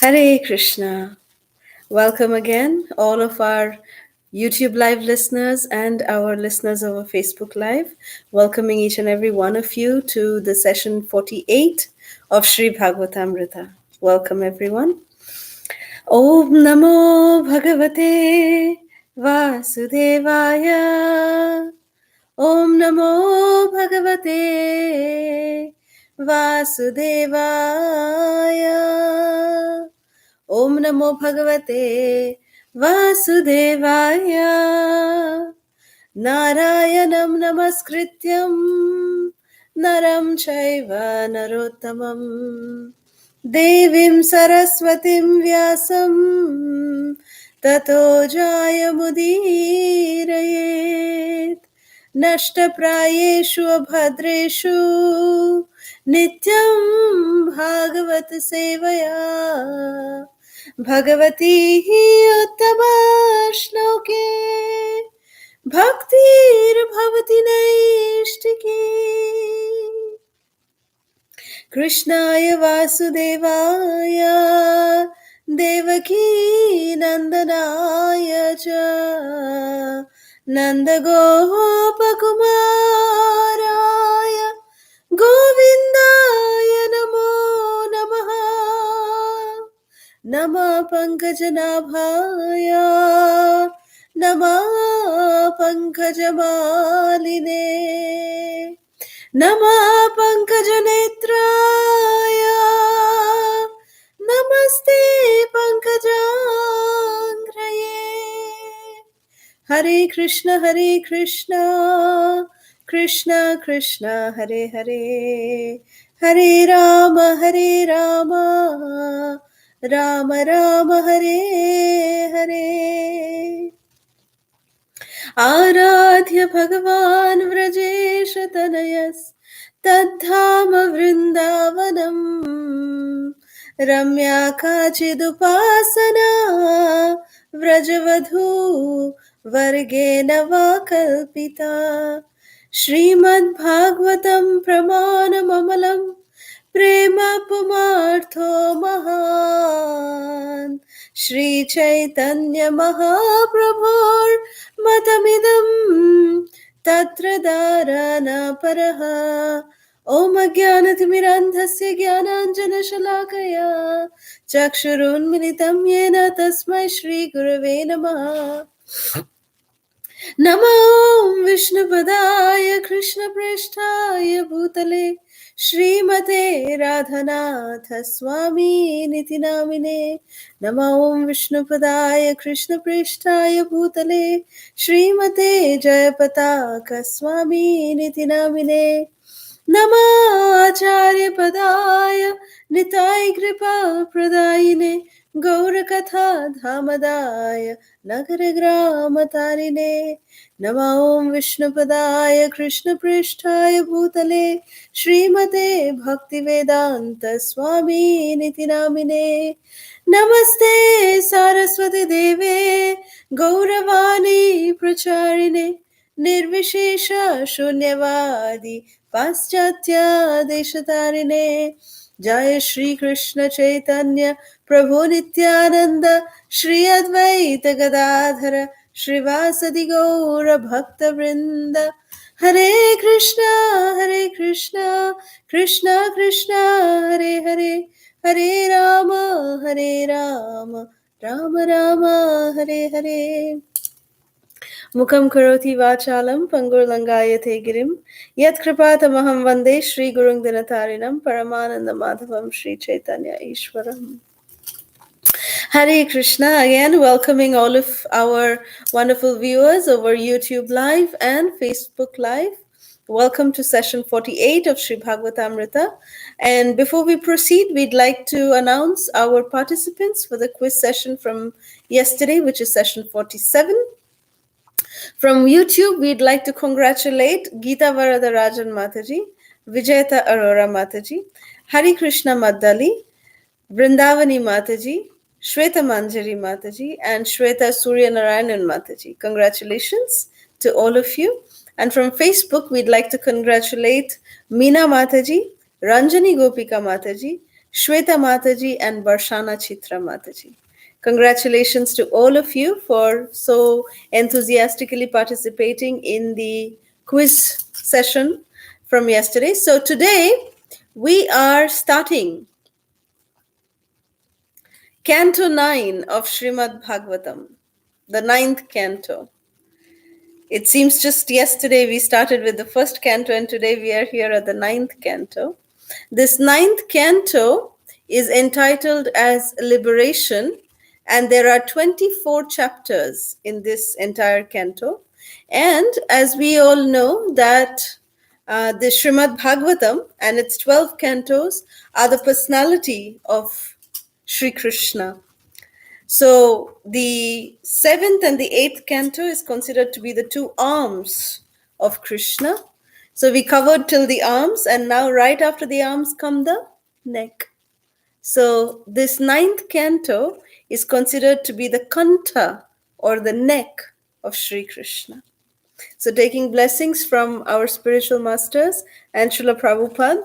Hare Krishna. Welcome again, all of our YouTube Live listeners and our listeners over Facebook Live. Welcoming each and every one of you to the session 48 of Sri Bhagavatamrita. Welcome, everyone. Om Namo Bhagavate Vasudevaya. Om Namo Bhagavate Vasudevaya. Om Namo Bhagavate Vasudevaya. Narayanam Namaskrityam Naram Chaiva Narottamam Devim Saraswatim Vyasam Tato Jayamudiraye नष्टप्रायेषु अभद्रेषु नित्यं भागवत सेवया भगवती उत्तमा श्लोके भक्तिर्भवति नैष्टिकी कृष्णाय वासुदेवाय देवकी नन्दनाय च नन्दगोपकुमाराय गोविन्दाय नमो नमः नमः पङ्कजनाभाय नमः पङ्कजमालिने नमः पङ्कजनेत्राय नमस्ते पङ्कजाङ्घ्रये हरे कृष्ण कृष्ण कृष्ण हरे हरे हरे राम राम राम हरे हरे आराध्य भगवान् व्रजेश तद्धाम वृन्दावनम् रम्या काचिदुपासना व्रजवधू वर्गेण वा कल्पिता श्रीमद्भागवतं प्रमाणममलं प्रेमपुमार्थो महान् श्रीचैतन्य महाप्रभोर्मतमिदं तत्र दारानापरः ॐ अज्ञानतिमिरान्धस्य ज्ञानाञ्जनशलाकया चक्षुरुन्मिलितं येन तस्मै श्रीगुरवे नमः नमो विष्णुपदाय कृष्णप्रेष्ठाय भूतले श्रीमते राधानाथ स्वामीनिति नामिने नमो विष्णुपदाय कृष्णप्रेष्ठाय भूतले श्रीमते जयपताक स्वामीनिति नामिने नमाचार्यपदाय निताय कृपा प्रदायिने गौरकथा धामदाय नगरग्रामतारिणे नमो विष्णुपदाय कृष्णप्रेष्ठाय भूतले श्रीमते भक्तिवेदान्त स्वामीनिति नामिने नमस्ते सारस्वती देवे गौरवाणी प्रचारिणे निर्विशेष शून्यवादी पाश्चात्य देशतारिणे जय श्री कृष्ण चैतन्य प्रभु नित्यानंद श्री अद्वैत गदाधर श्रीवासदि गौर भक्त वृंद हरे कृष्णा कृष्ण कृष्ण हरे हरे हरे राम राम राम हरे हरे मुखं करोति वाचालं पंगुर्लंघयते गिरिं यत्कृपातमहं वन्दे श्रीगुरुं दिनतारिणं परमानन्दमाधवं Sri Chaitanya ईश्वरम् Hare Krishna, again welcoming all of our wonderful viewers over YouTube Live and Facebook Live. Welcome to session 48 of Sri Bhagavatamrita. And before we proceed, we'd like to announce our participants for the quiz session from yesterday, which is session 47. From YouTube, we'd like to congratulate Geeta Varadarajan Mataji, Vijayata Arora Mataji, Hari Krishna Maddali, Vrindavani Mataji, Shweta Manjari Mataji, and Shweta Suryanarayanan Mataji. Congratulations to all of you. And from Facebook, we'd like to congratulate Meena Mataji, Ranjani Gopika Mataji, Shweta Mataji and Barshana Chitra Mataji. Congratulations to all of you for so enthusiastically participating in the quiz session from yesterday. So today we are starting Canto 9 of Srimad Bhagavatam, the ninth canto. It seems just yesterday we started with the first canto, and today we are here at the ninth canto. This ninth canto is entitled as Liberation, and there are 24 chapters in this entire canto. And as we all know, that the Srimad Bhagavatam and its 12 cantos are the personality of Sri Krishna. So the seventh and the eighth canto is considered to be the two arms of Krishna. So we covered till the arms, and now right after the arms come the neck. So this ninth canto is considered to be the kanta or the neck of Sri Krishna. So taking blessings from our spiritual masters and Srila Prabhupada,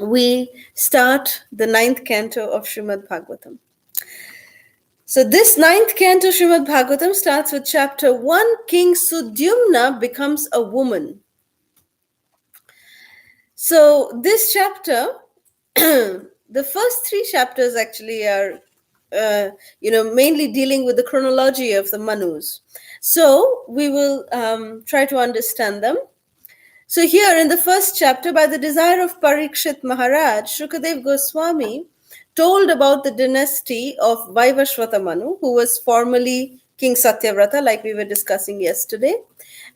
we start the ninth canto of Srimad Bhagavatam. So this ninth canto Srimad Bhagavatam starts with chapter 1, King Sudyumna becomes a woman. So this chapter, the first three chapters actually are, mainly dealing with the chronology of the Manus. So we will try to understand them. So here in the first chapter, by the desire of Parikshit Maharaj, Shukadev Goswami told about the dynasty of Vaivashvata Manu, who was formerly King Satyavrata, like we were discussing yesterday.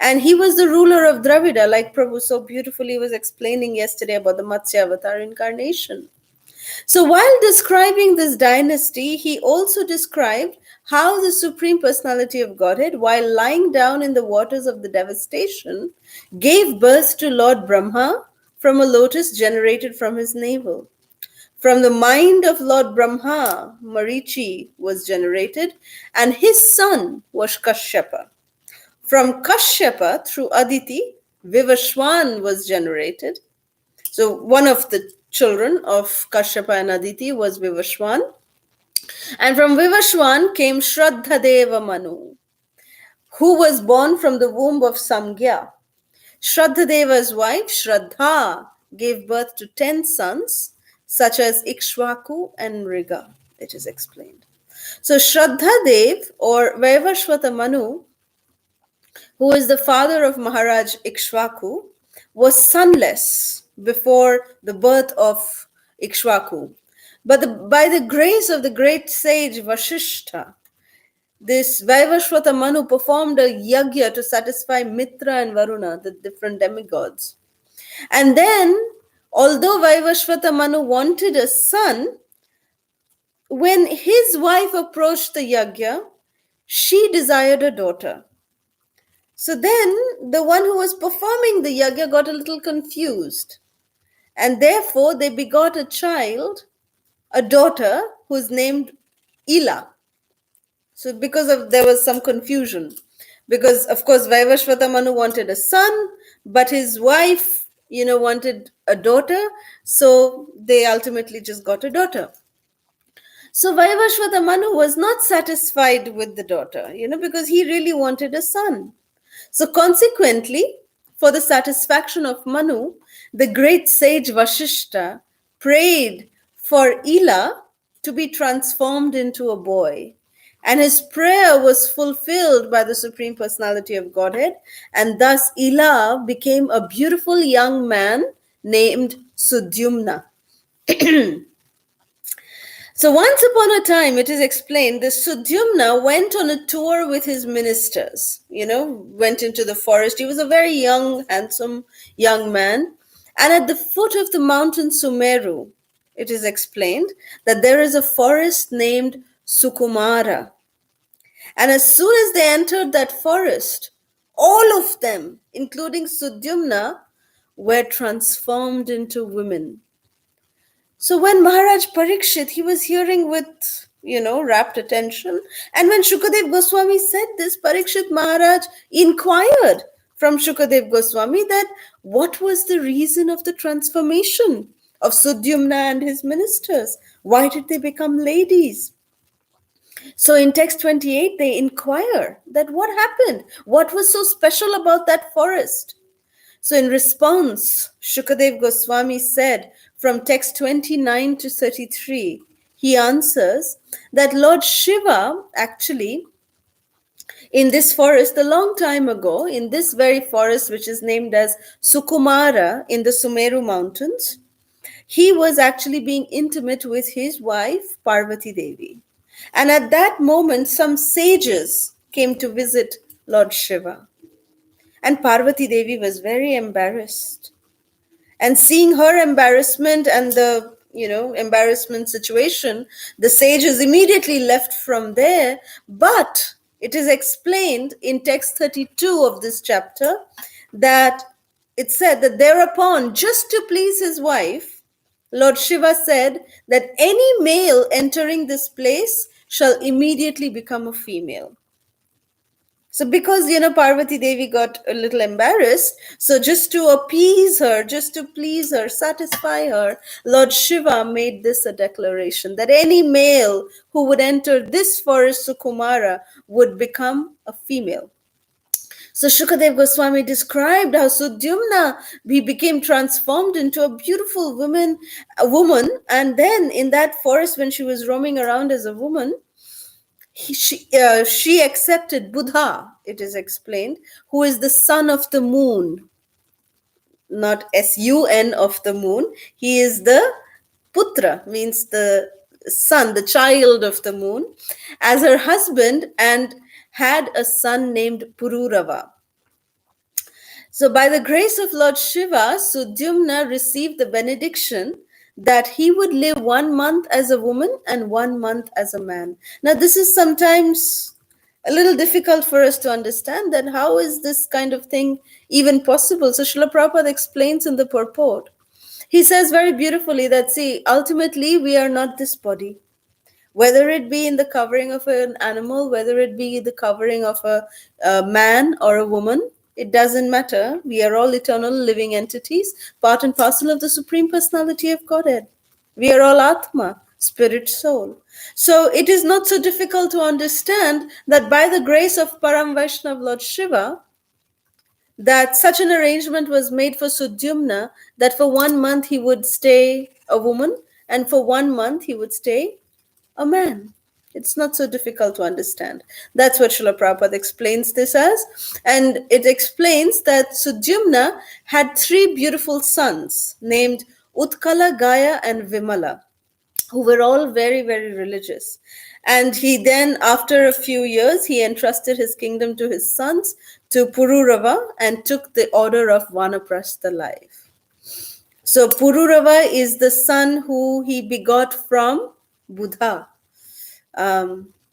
And he was the ruler of Dravida, like Prabhu so beautifully was explaining yesterday about the Matsya Avatar incarnation. So while describing this dynasty, he also described how the Supreme Personality of Godhead, while lying down in the waters of the devastation, gave birth to Lord Brahma from a lotus generated from his navel. From the mind of Lord Brahma, Marichi was generated, and his son was Kashyapa. From Kashyapa, through Aditi, Vivashwan was generated. So one of the children of Kashyapa and Aditi was Vivashwan. And from Vivashwan came Shraddhadeva Manu, who was born from the womb of Samgya. Shraddhadeva's wife, Shraddha, gave birth to 10 sons, such as Ikshvaku and Mriga, it is explained. So Shraddhadev or Vaivashvata Manu, who is the father of Maharaj Ikshvaku, was sonless before the birth of Ikshvaku. But by the grace of the great sage Vasishtha, this Vaivashvata Manu performed a yagya to satisfy Mitra and Varuna, the different demigods. And then, although Vaivashvata Manu wanted a son, when his wife approached the yagya, she desired a daughter. So then the one who was performing the yagya got a little confused. And therefore they begot a child, a daughter, who's named Ila. So there was some confusion. Because of course Vaivashvata Manu wanted a son, but his wife, wanted a daughter. So they ultimately just got a daughter. So Vaivashvata Manu was not satisfied with the daughter, because he really wanted a son. So consequently, for the satisfaction of Manu, the great sage Vasishtha prayed for Ila to be transformed into a boy. And his prayer was fulfilled by the Supreme Personality of Godhead. And thus Ila became a beautiful young man named Sudyumna. So once upon a time, it is explained, the Sudyumna went on a tour with his ministers, went into the forest. He was a very young, handsome young man. And at the foot of the mountain Sumeru, it is explained that there is a forest named Sukumara. And as soon as they entered that forest, all of them, including Sudyumna, were transformed into women. So when Maharaj Parikshit, he was hearing with, rapt attention. And when Shukadev Goswami said this, Parikshit Maharaj inquired from Shukadev Goswami that what was the reason of the transformation of Sudyumna and his ministers? Why did they become ladies? So in text 28, they inquire that what happened? What was so special about that forest? So in response, Shukadev Goswami said from text 29 to 33, he answers that Lord Shiva actually, in this forest a long time ago, in this very forest which is named as Sukumara in the Sumeru mountains, he was actually being intimate with his wife Parvati Devi. And at that moment, some sages came to visit Lord Shiva. And Parvati Devi was very embarrassed. And seeing her embarrassment and the embarrassment situation, the sages immediately left from there. But it is explained in text 32 of this chapter that it said that thereupon, just to please his wife, Lord Shiva said that any male entering this place shall immediately become a female. So because, Parvati Devi got a little embarrassed, so just to appease her, just to please her, satisfy her, Lord Shiva made this a declaration that any male who would enter this forest Sukumara would become a female. So Shukadev Goswami described how Sudyumna, he became transformed into a beautiful woman, and then in that forest when she was roaming around as a woman, she accepted Buddha, it is explained, who is the son of the moon, not S-U-N of the moon. He is the Putra, means the son, the child of the moon, as her husband, and had a son named Pururava. So by the grace of Lord Shiva, Sudyumna received the benediction that he would live 1 month as a woman and 1 month as a man. Now, this is sometimes a little difficult for us to understand, that how is this kind of thing even possible? So Srila Prabhupada explains in the purport. He says very beautifully that, see, ultimately we are not this body. Whether it be in the covering of an animal, whether it be the covering of a man or a woman, it doesn't matter. We are all eternal living entities, part and parcel of the Supreme Personality of Godhead. We are all Atma, spirit, soul. So it is not so difficult to understand that by the grace of Param Vaishnav Lord Shiva, that such an arrangement was made for Sudyumna, that for 1 month he would stay a woman, and for 1 month he would stay a man. It's not so difficult to understand. That's what Srila Prabhupada explains this as. And it explains that Sudyumna had 3 beautiful sons named Utkala, Gaya, and Vimala, who were all very, very religious. And he then, after a few years, he entrusted his kingdom to his sons, to Pururava, and took the order of Vanaprastha life. So Pururava is the son who he begot from Buddha.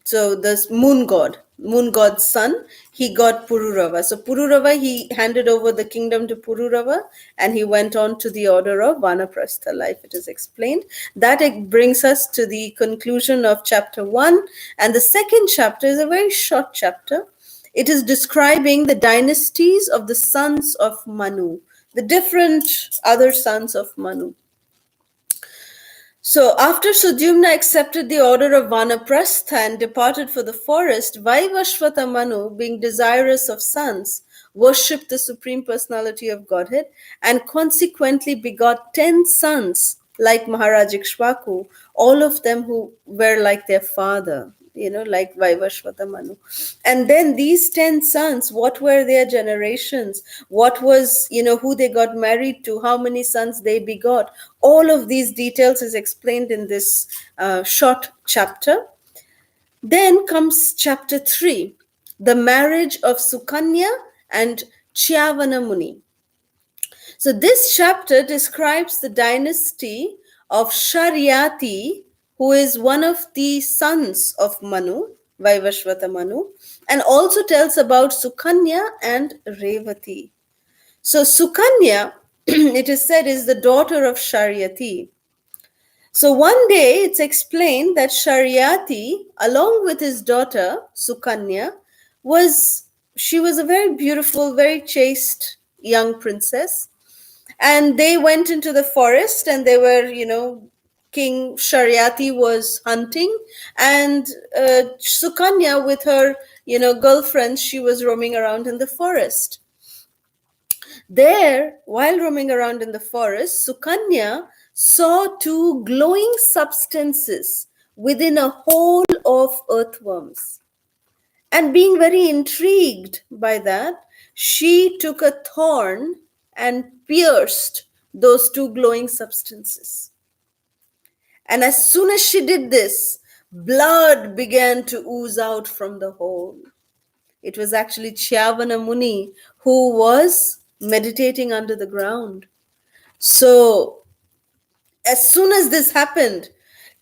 So this moon god's son, he got Pururava. So Pururava, he handed over the kingdom to Pururava, and he went on to the order of Vanaprastha life, it is explained. That it brings us to the conclusion of chapter 1. And the second chapter is a very short chapter. It is describing the dynasties of the sons of Manu, the different other sons of Manu. So after Sudyumna accepted the order of Vanaprastha and departed for the forest, Vaivashvata Manu, being desirous of sons, worshipped the Supreme Personality of Godhead and consequently begot 10 sons like Maharaj Ikshvaku, all of them who were like their father, like Vaivashvata Manu. And then these 10 sons, what were their generations? What was, who they got married to, how many sons they begot? All of these details is explained in this short chapter. Then comes chapter 3, the marriage of Sukanya and Chyavana Muni. So this chapter describes the dynasty of Sharyati, who is one of the sons of Manu, Vaivashvata Manu, and also tells about Sukanya and Revati. So Sukanya, it is said, is the daughter of Sharyati. So one day it's explained that Sharyati, along with his daughter Sukanya, she was a very beautiful, very chaste young princess. And they went into the forest, and they were, King Shariati was hunting, and Sukanya with her, girlfriends, she was roaming around in the forest. There, while roaming around in the forest, Sukanya saw two glowing substances within a hole of earthworms. And being very intrigued by that, she took a thorn and pierced those two glowing substances. And as soon as she did this, blood began to ooze out from the hole. It was actually Chyavana Muni who was meditating under the ground. So, as soon as this happened,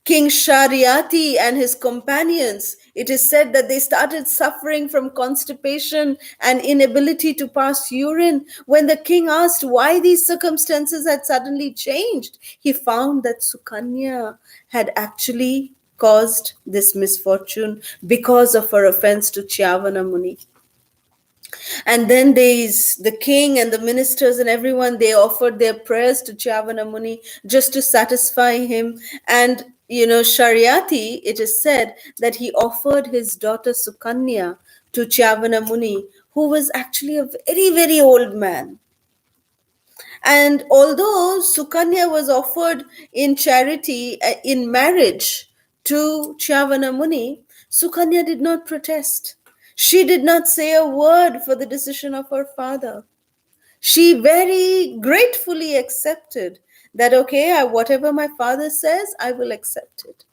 King Shariati and his companions, it is said that they started suffering from constipation and inability to pass urine. When the king asked why these circumstances had suddenly changed, he found that Sukanya had actually caused this misfortune because of her offense to Chyavana Muni. And then the king and the ministers and everyone, they offered their prayers to Chyavana Muni just to satisfy him. And, Shariati, it is said that he offered his daughter Sukanya to Chyavana Muni, who was actually a very, very old man. And although Sukanya was offered in charity, in marriage to Chyavana Muni, Sukanya did not protest. She did not say a word for the decision of her father. She very gratefully accepted that, okay, whatever my father says, I will accept it.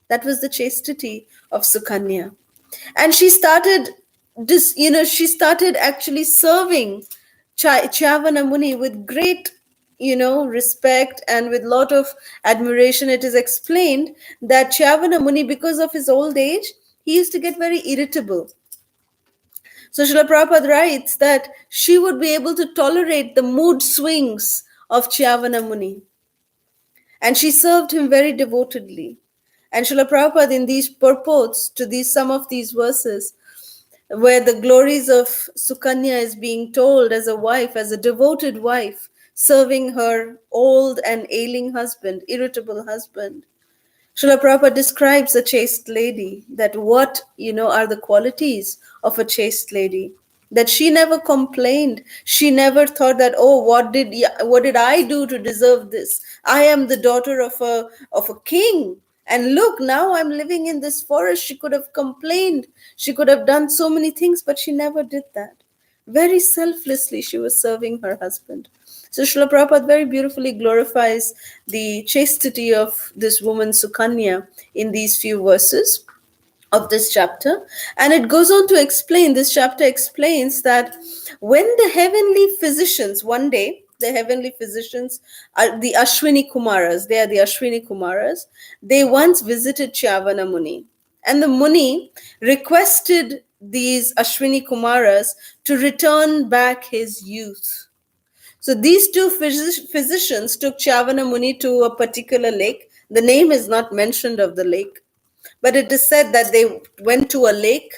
That was the chastity of Sukanya. And she started she started actually serving Chyavana Muni with great, respect and with lot of admiration. It is explained that Chyavana Muni, because of his old age, he used to get very irritable. So Srila Prabhupada writes that she would be able to tolerate the mood swings of Chyavana Muni. And she served him very devotedly. And Srila Prabhupada, in these purports to some of these verses, where the glories of Sukanya is being told as a wife, as a devoted wife, serving her old and ailing husband, irritable husband. Srila Prabhupada describes a chaste lady, that what, are the qualities of a chaste lady. That she never complained. She never thought that, oh, what did I do to deserve this? I am the daughter of a king. And look, now I'm living in this forest. She could have complained. She could have done so many things, but she never did that. Very selflessly, she was serving her husband. So Srila Prabhupada very beautifully glorifies the chastity of this woman Sukanya in these few verses of this chapter. And it goes on to explain, this chapter explains that when the heavenly physicians, one day, the heavenly physicians are the Ashwini Kumaras, they are the Ashwini Kumaras, they once visited Chyavana Muni. And the Muni requested these Ashwini Kumaras to return back his youth. So these two physicians took Chyavana Muni to a particular lake. The name is not mentioned of the lake, but it is said that they went to a lake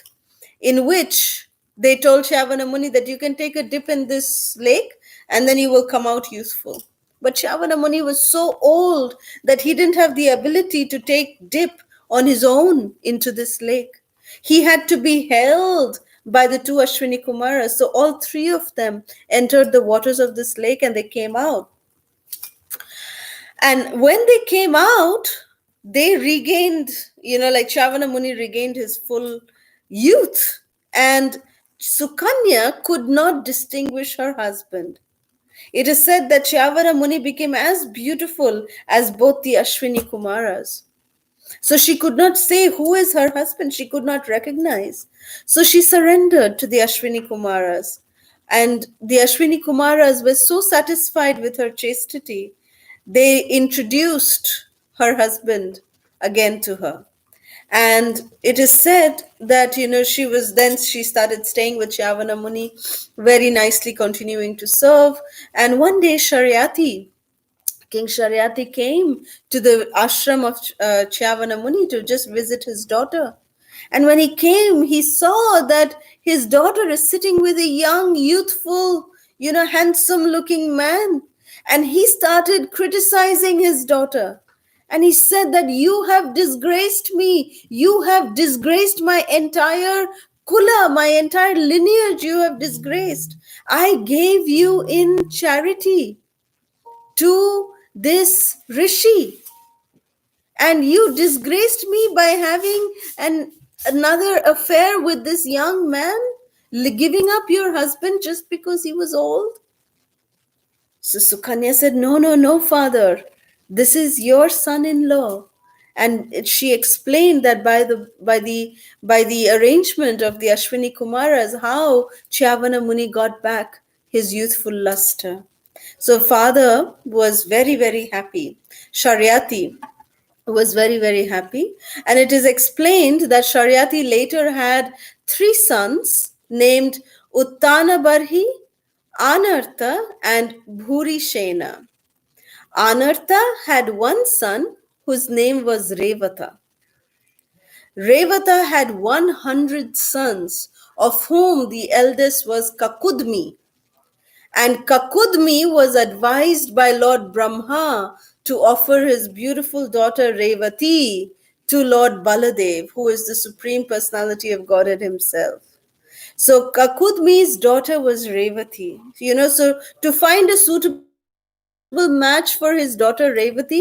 in which they told Chyavana Muni that you can take a dip in this lake and then you will come out youthful. But Chyavana Muni was so old that he didn't have the ability to take dip on his own into this lake. He had to be held by the two Ashwini Kumaras. So all three of them entered the waters of this lake and they came out. And when they came out, they regained, like Chyavana Muni regained his full youth. And Sukanya could not distinguish her husband. It is said that Chyavana Muni became as beautiful as both the Ashwini Kumaras. So she could not say who is her husband. She could not recognize. So she surrendered to the Ashwini Kumaras. And the Ashwini Kumaras were so satisfied with her chastity, they introduced her husband again to her. And it is said that, she started staying with Chyavana Muni, very nicely continuing to serve. And one day King Shariati came to the ashram of Chyavana Muni to just visit his daughter. And when he came, he saw that his daughter is sitting with a young, youthful, handsome looking man. And he started criticizing his daughter. And he said that you have disgraced me. You have disgraced my entire kula, my entire lineage. You have disgraced. I gave you in charity to this rishi, and you disgraced me by having another affair with this young man, giving up your husband just because he was old. So Sukanya said, no, no, no, father, this is your son-in-law. And she explained that by the arrangement of the Ashwini Kumaras, how Chavana Muni got back his youthful luster. So father was very, very happy. Sharyati was very, very happy. And it is explained that Sharyati later had three sons named Uttana Barhi, Anartha, and Bhurishena. Anartha had one son whose name was Revata. Revata had 100 sons, of whom the eldest was Kakudmi. And Kakudmi was advised by Lord Brahma to offer his beautiful daughter Revati to Lord Baladev, who is the Supreme Personality of Godhead himself. So Kakudmi's daughter was Revati. So to find a suitable match for his daughter Revati,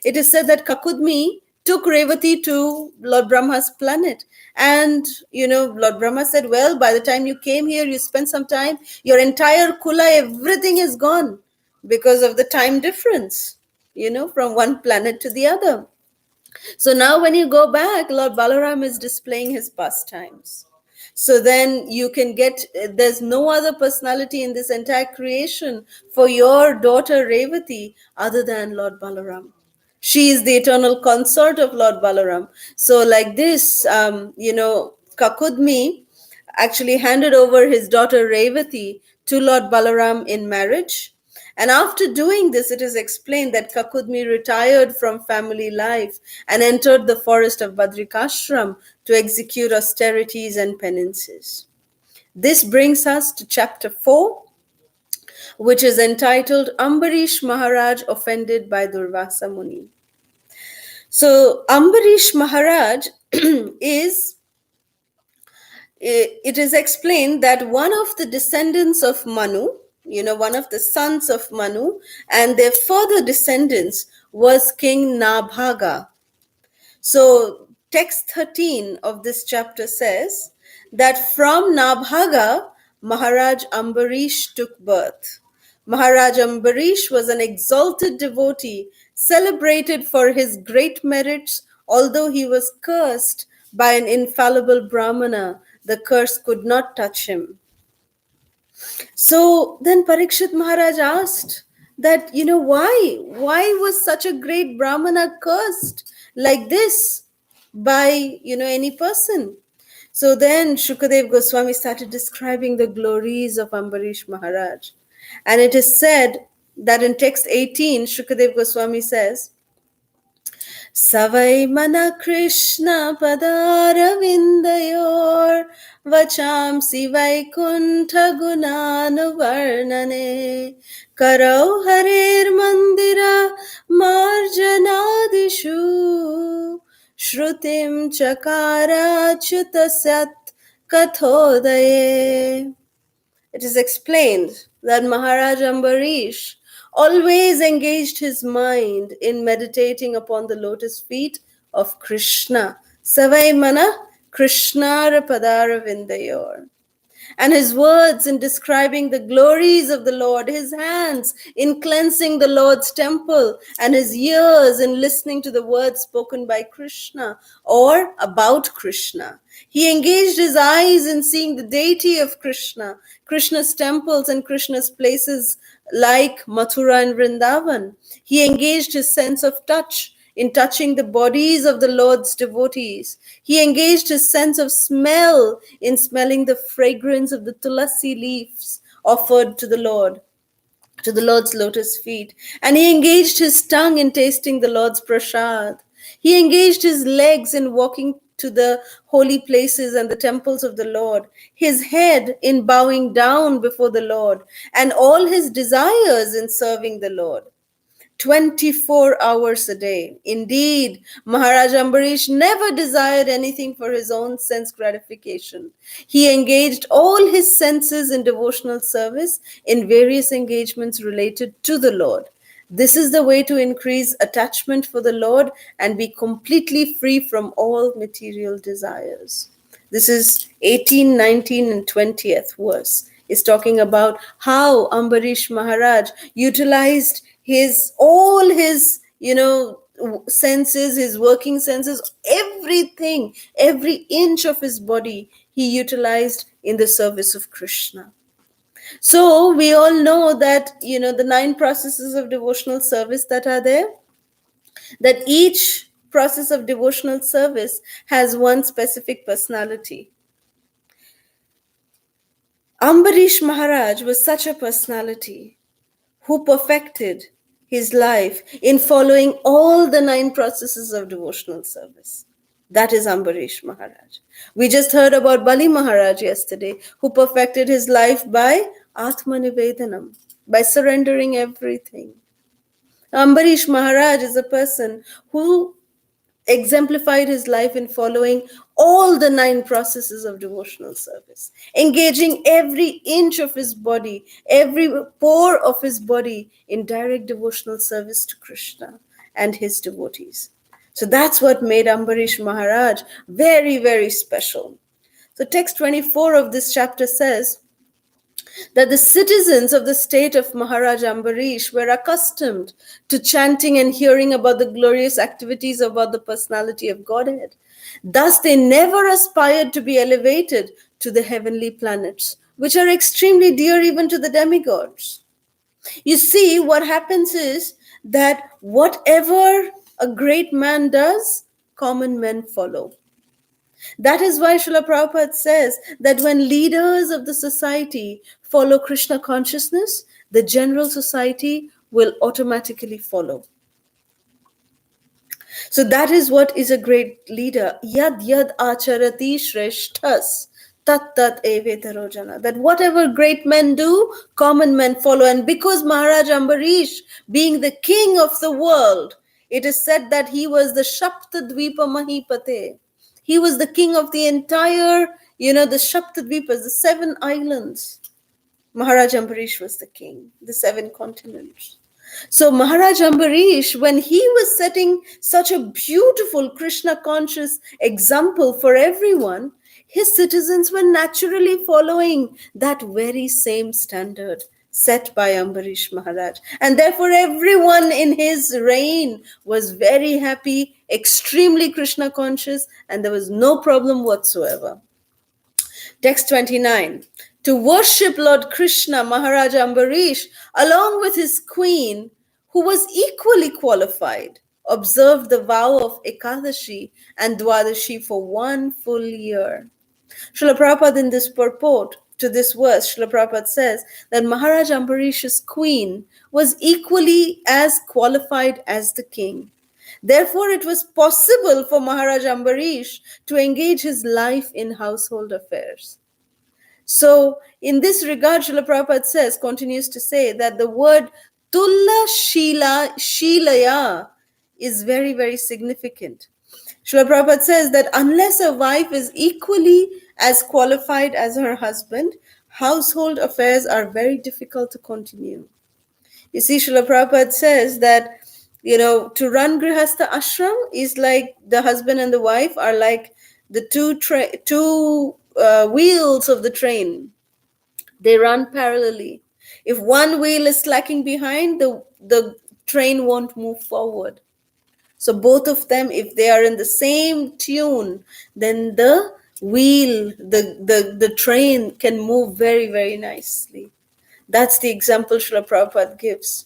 it is said that Kakudmi took Revati to Lord Brahma's planet. And, Lord Brahma said, well, by the time you came here, you spent some time, your entire kula, everything is gone because of the time difference, from one planet to the other. So now when you go back, Lord Balaram is displaying his pastimes. So then you can there's no other personality in this entire creation for your daughter Revati other than Lord Balaram. She is the eternal consort of Lord Balaram. So like this, Kakudmi actually handed over his daughter Revati to Lord Balaram in marriage. And after doing this, it is explained that Kakudmi retired from family life and entered the forest of Badrikashram to execute austerities and penances. This brings us to chapter 4, which is entitled Ambarish Maharaj Offended by Durvasa Muni. So Ambarish Maharaj it is explained that one of the descendants of Manu, one of the sons of Manu, and their further descendants was King Nabhaga. So text 13 of this chapter says that from Nabhaga, Maharaj Ambarish took birth. Maharaj Ambarish was an exalted devotee, celebrated for his great merits. Although he was cursed by an infallible Brahmana, the curse could not touch him. So then Parikshit Maharaj asked that, why was such a great Brahmana cursed like this by, any person? So then Shukadev Goswami started describing the glories of Ambarish Maharaj. And it is said that in text 18, Shukadev Goswami says, Savai mana Krishna padaravindayor vachamsi vaikuntha gunanuvarnane karau harer mandira marjanadishu shrutim chakara chutasat kathodaye. It is explained that Maharaj Ambarish always engaged his mind in meditating upon the lotus feet of Krishna. Savai mana Krishnara padara vindayor. And his words in describing the glories of the Lord, his hands in cleansing the Lord's temple, and his ears in listening to the words spoken by Krishna or about Krishna. He engaged his eyes in seeing the deity of Krishna, Krishna's temples and Krishna's places like Mathura and Vrindavan. He engaged his sense of touch in touching the bodies of the Lord's devotees. He engaged his sense of smell in smelling the fragrance of the tulasi leaves offered to the Lord, to the Lord's lotus feet. And he engaged his tongue in tasting the Lord's prasad. He engaged his legs in walking to the holy places and the temples of the Lord, his head in bowing down before the Lord, and all his desires in serving the Lord. 24 hours a day. Indeed, Maharaj Ambarish never desired anything for his own sense gratification. He engaged all his senses in devotional service in various engagements related to the Lord. This is the way to increase attachment for the Lord and be completely free from all material desires. This is 18, 19, and 20th verse. Is talking about how Ambarish Maharaj utilized all his senses, his working senses, everything, every inch of his body he utilized in the service of Krishna. So we all know that the 9 processes of devotional service that are there, that each process of devotional service has one specific personality. Ambarish Maharaj was such a personality who perfected his life in following all the 9 processes of devotional service. That is Ambarish Maharaj. We just heard about Bali Maharaj yesterday, who perfected his life by Atmanivedanam, by surrendering everything. Ambarish Maharaj is a person who exemplified his life in following all the 9 processes of devotional service, engaging every inch of his body, every pore of his body in direct devotional service to Krishna and his devotees. So that's what made Ambarish Maharaj very, very special. So text 24 of this chapter says that the citizens of the state of Maharaj Ambarish were accustomed to chanting and hearing about the glorious activities about the personality of Godhead. Thus, they never aspired to be elevated to the heavenly planets, which are extremely dear even to the demigods. You see, what happens is that whatever a great man does, common men follow. That is why Srila Prabhupada says that when leaders of the society follow Krishna consciousness, the general society will automatically follow. So that is what is a great leader. Yad yad acharati shreshthas tat tat evetaro jana. That whatever great men do, common men follow. And because Maharaj Ambarish, being the king of the world, it is said that he was the Shaptadvipa Mahipate. He was the king of the entire, the Shaptadvipas, the 7 islands. Maharaj Ambarish was the king, the 7 continents. So Maharaj Ambarish, when he was setting such a beautiful Krishna conscious example for everyone, his citizens were naturally following that very same standard set by Ambarish Maharaj. And therefore everyone in his reign was very happy, extremely Krishna conscious, and there was no problem whatsoever. Text 29. To worship Lord Krishna, Maharaj Ambarish, along with his queen, who was equally qualified, observed the vow of Ekadashi and Dwadashi for 1 full year. Srila Prabhupada, in this purport to this verse, Srila Prabhupada says that Maharaj Ambarish's queen was equally as qualified as the king. Therefore, it was possible for Maharaj Ambarish to engage his life in household affairs. So, in this regard, Srila Prabhupada continues to say that the word Tulla Shilaya is very, very significant. Srila Prabhupada says that unless a wife is equally as qualified as her husband, household affairs are very difficult to continue. You see, Srila Prabhupada says that, to run Grihastha ashram is like the husband and the wife are like the two wheels of the train. They run parallelly. If one wheel is slacking behind, the train won't move forward. So both of them, if they are in the same tune, then the wheel, the train can move very, very nicely. That's the example Srila Prabhupada gives.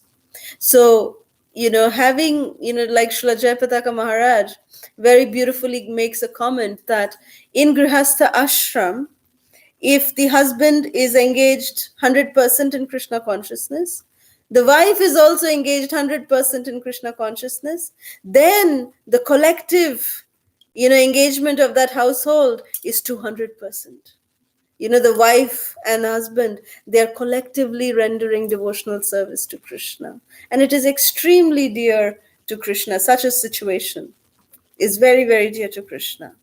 So, having, like Srila Jayapataka Maharaj very beautifully makes a comment that in Grihastha ashram, if the husband is engaged 100% in Krishna consciousness, the wife is also engaged 100% in Krishna consciousness, then the collective, engagement of that household is 200%. The wife and husband, they are collectively rendering devotional service to Krishna. And it is extremely dear to Krishna. Such a situation is very, very dear to Krishna.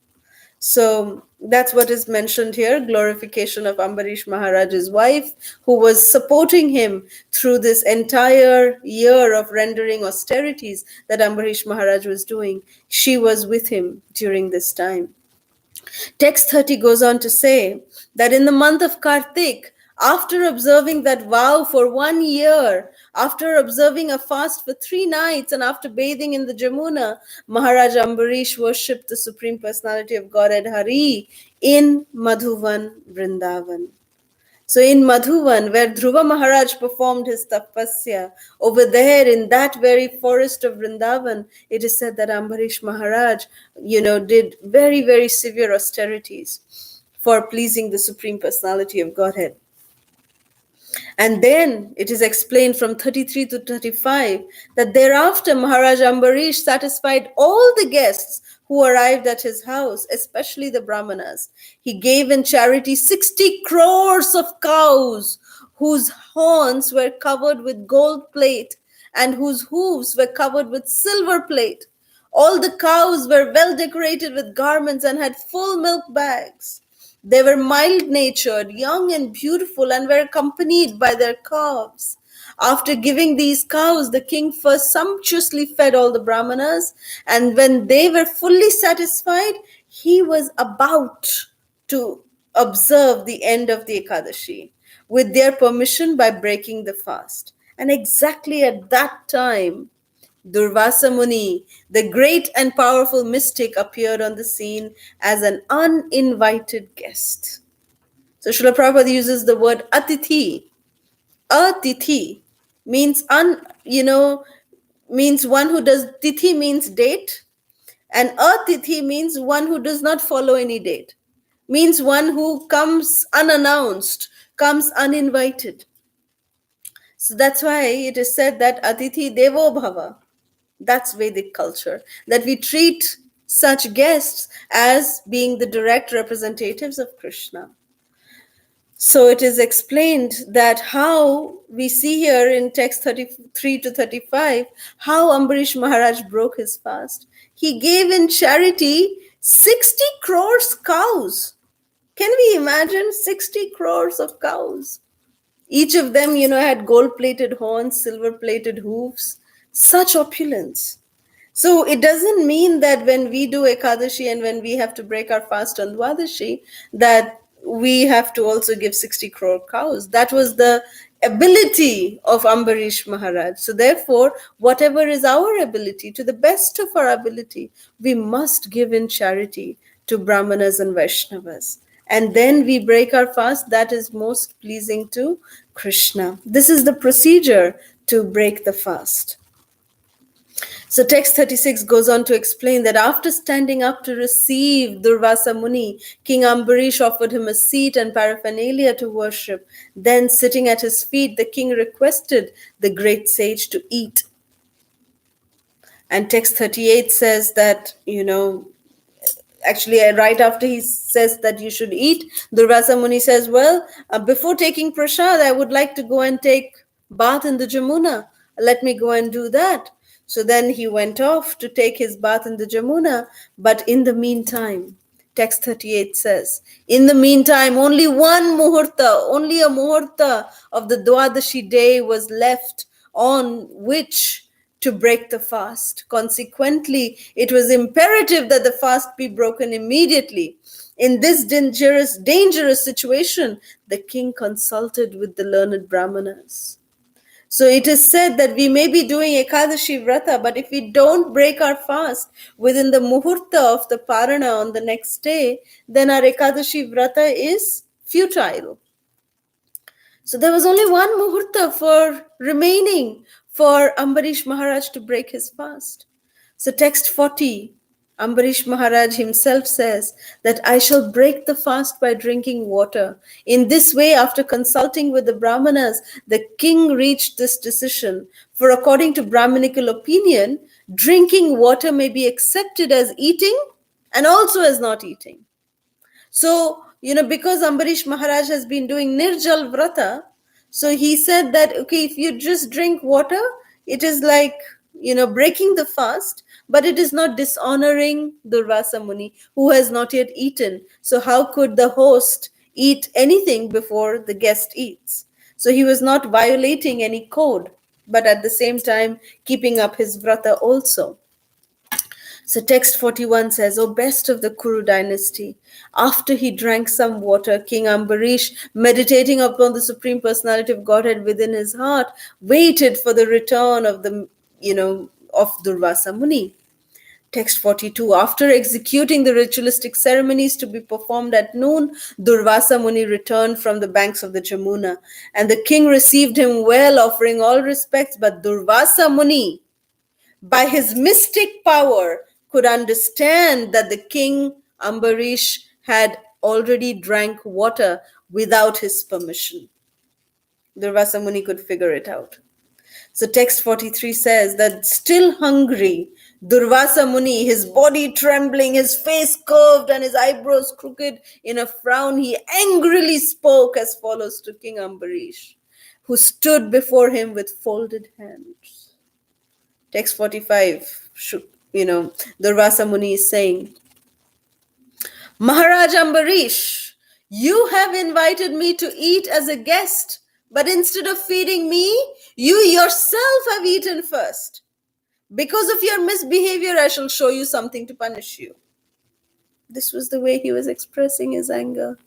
So that's what is mentioned here, glorification of Ambarish Maharaj's wife, who was supporting him through this entire year of rendering austerities that Ambarish Maharaj was doing. She was with him during this time. Text 30 goes on to say that in the month of Kartik, after observing that vow for 1 year, after observing a fast for 3 nights, and after bathing in the Jamuna, Maharaj Ambarish worshipped the Supreme Personality of Godhead Hari in Madhuvan, Vrindavan. So in Madhuvan, where Dhruva Maharaj performed his tapasya, over there in that very forest of Vrindavan, it is said that Ambarish Maharaj, did very, very severe austerities for pleasing the Supreme Personality of Godhead. And then it is explained from 33 to 35 that thereafter Maharaj Ambarish satisfied all the guests who arrived at his house, especially the Brahmanas. He gave in charity 60 crores of cows whose horns were covered with gold plate and whose hooves were covered with silver plate. All the cows were well decorated with garments and had full milk bags. They were mild-natured, young and beautiful, and were accompanied by their calves. After giving these cows, the king first sumptuously fed all the Brahmanas, and when they were fully satisfied, he was about to observe the end of the Ekadashi, with their permission by breaking the fast. And exactly at that time, Durvasa Muni, the great and powerful mystic, appeared on the scene as an uninvited guest. So Srila Prabhupada uses the word atithi. Atithi means means one who does, tithi means date, and atithi means one who does not follow any date. Means one who comes unannounced, comes uninvited. So that's why it is said that atithi devo bhava. That's Vedic culture, that we treat such guests as being the direct representatives of Krishna. So it is explained that how we see here in text 33 to 35, how Ambarish Maharaj broke his fast. He gave in charity 60 crores cows. Can we imagine 60 crores of cows? Each of them, had gold-plated horns, silver-plated hooves. Such opulence. So it doesn't mean that when we do Ekadashi and when we have to break our fast on Dwadashi, that we have to also give 60 crore cows. That was the ability of Ambarish Maharaj. So therefore, whatever is our ability, to the best of our ability, we must give in charity to Brahmanas and Vaishnavas. And then we break our fast. That is most pleasing to Krishna. This is the procedure to break the fast. So text 36 goes on to explain that after standing up to receive Durvasa Muni, King Ambarish offered him a seat and paraphernalia to worship. Then sitting at his feet, the king requested the great sage to eat. And text 38 says that, actually right after he says that you should eat, Durvasa Muni says, well, before taking prasad, I would like to go and take bath in the Jamuna. Let me go and do that. So then he went off to take his bath in the Jamuna. But in the meantime, text 38 says, in the meantime, only one muhurta, only a muhurta of the Dwadashi day was left on which to break the fast. Consequently, it was imperative that the fast be broken immediately. In this dangerous situation, the king consulted with the learned Brahmanas. So it is said that we may be doing Ekadashi Vrata, but if we don't break our fast within the muhurta of the Parana on the next day, then our Ekadashi Vrata is futile. So there was only one muhurta for remaining for Ambarish Maharaj to break his fast. So text 40, Ambarish Maharaj himself says that I shall break the fast by drinking water. In this way, after consulting with the Brahmanas, the king reached this decision. For according to Brahminical opinion, drinking water may be accepted as eating and also is not eating. So, because Ambarish Maharaj has been doing Nirjal Vrata, so he said that, okay, if you just drink water, it is like, breaking the fast, but it is not dishonoring Durvasa Muni, who has not yet eaten. So how could the host eat anything before the guest eats? So he was not violating any code, but at the same time keeping up his vrata also. So text 41 says, O best of the Kuru dynasty, after he drank some water, King Ambarish, meditating upon the Supreme Personality of Godhead within his heart, waited for the return of of Durvasa Muni. Text 42, after executing the ritualistic ceremonies to be performed at noon, Durvasa Muni returned from the banks of the Jamuna, and the king received him well, offering all respects, but Durvasa Muni, by his mystic power, could understand that the king Ambarish had already drank water without his permission. Durvasa Muni could figure it out. So text 43 says that still hungry, Durvasa Muni, his body trembling, his face curved and his eyebrows crooked in a frown, he angrily spoke as follows to King Ambarish, who stood before him with folded hands. Text 45, Durvasa Muni is saying, Maharaj Ambarish, you have invited me to eat as a guest, but instead of feeding me, you yourself have eaten first. Because of your misbehavior, I shall show you something to punish you. This was the way he was expressing his anger.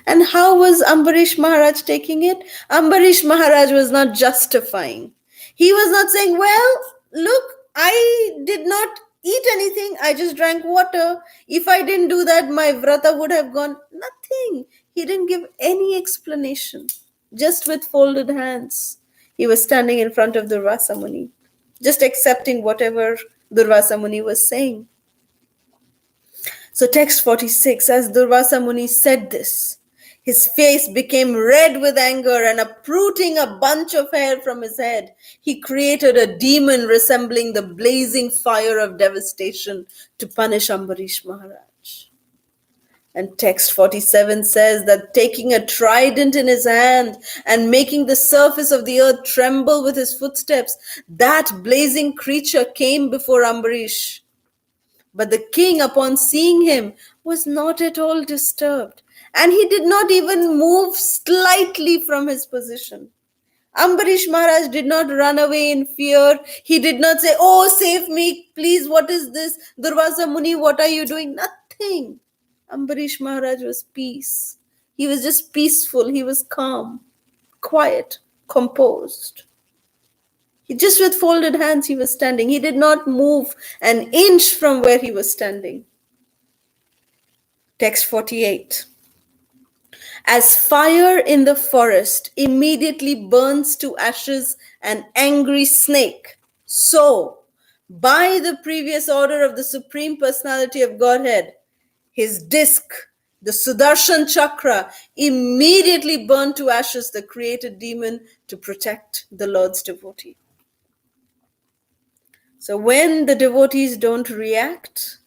And how was Ambarish Maharaj taking it? Ambarish Maharaj was not justifying. He was not saying, well, look, I did not eat anything. I just drank water. If I didn't do that, my vrata would have gone. Nothing. He didn't give any explanation. Just with folded hands, he was standing in front of Durvasa Muni, just accepting whatever Durvasa Muni was saying. So text 46, as Durvasa Muni said this, his face became red with anger, and uprooting a bunch of hair from his head, he created a demon resembling the blazing fire of devastation to punish Ambarish Maharaj. And text 47 says that taking a trident in his hand and making the surface of the earth tremble with his footsteps, that blazing creature came before Ambarish. But the king, upon seeing him, was not at all disturbed, and he did not even move slightly from his position. Ambarish Maharaj did not run away in fear. He did not say, oh, save me, please, what is this? Durvasa Muni, what are you doing? Nothing. Ambarish Maharaj was peace. He was just peaceful. He was calm, quiet, composed. Just with folded hands, he was standing. He did not move an inch from where he was standing. Text 48. As fire in the forest immediately burns to ashes an angry snake, so, by the previous order of the Supreme Personality of Godhead, his disc, the Sudarshan Chakra, immediately burned to ashes the created demon to protect the Lord's devotee. So when the devotees don't react,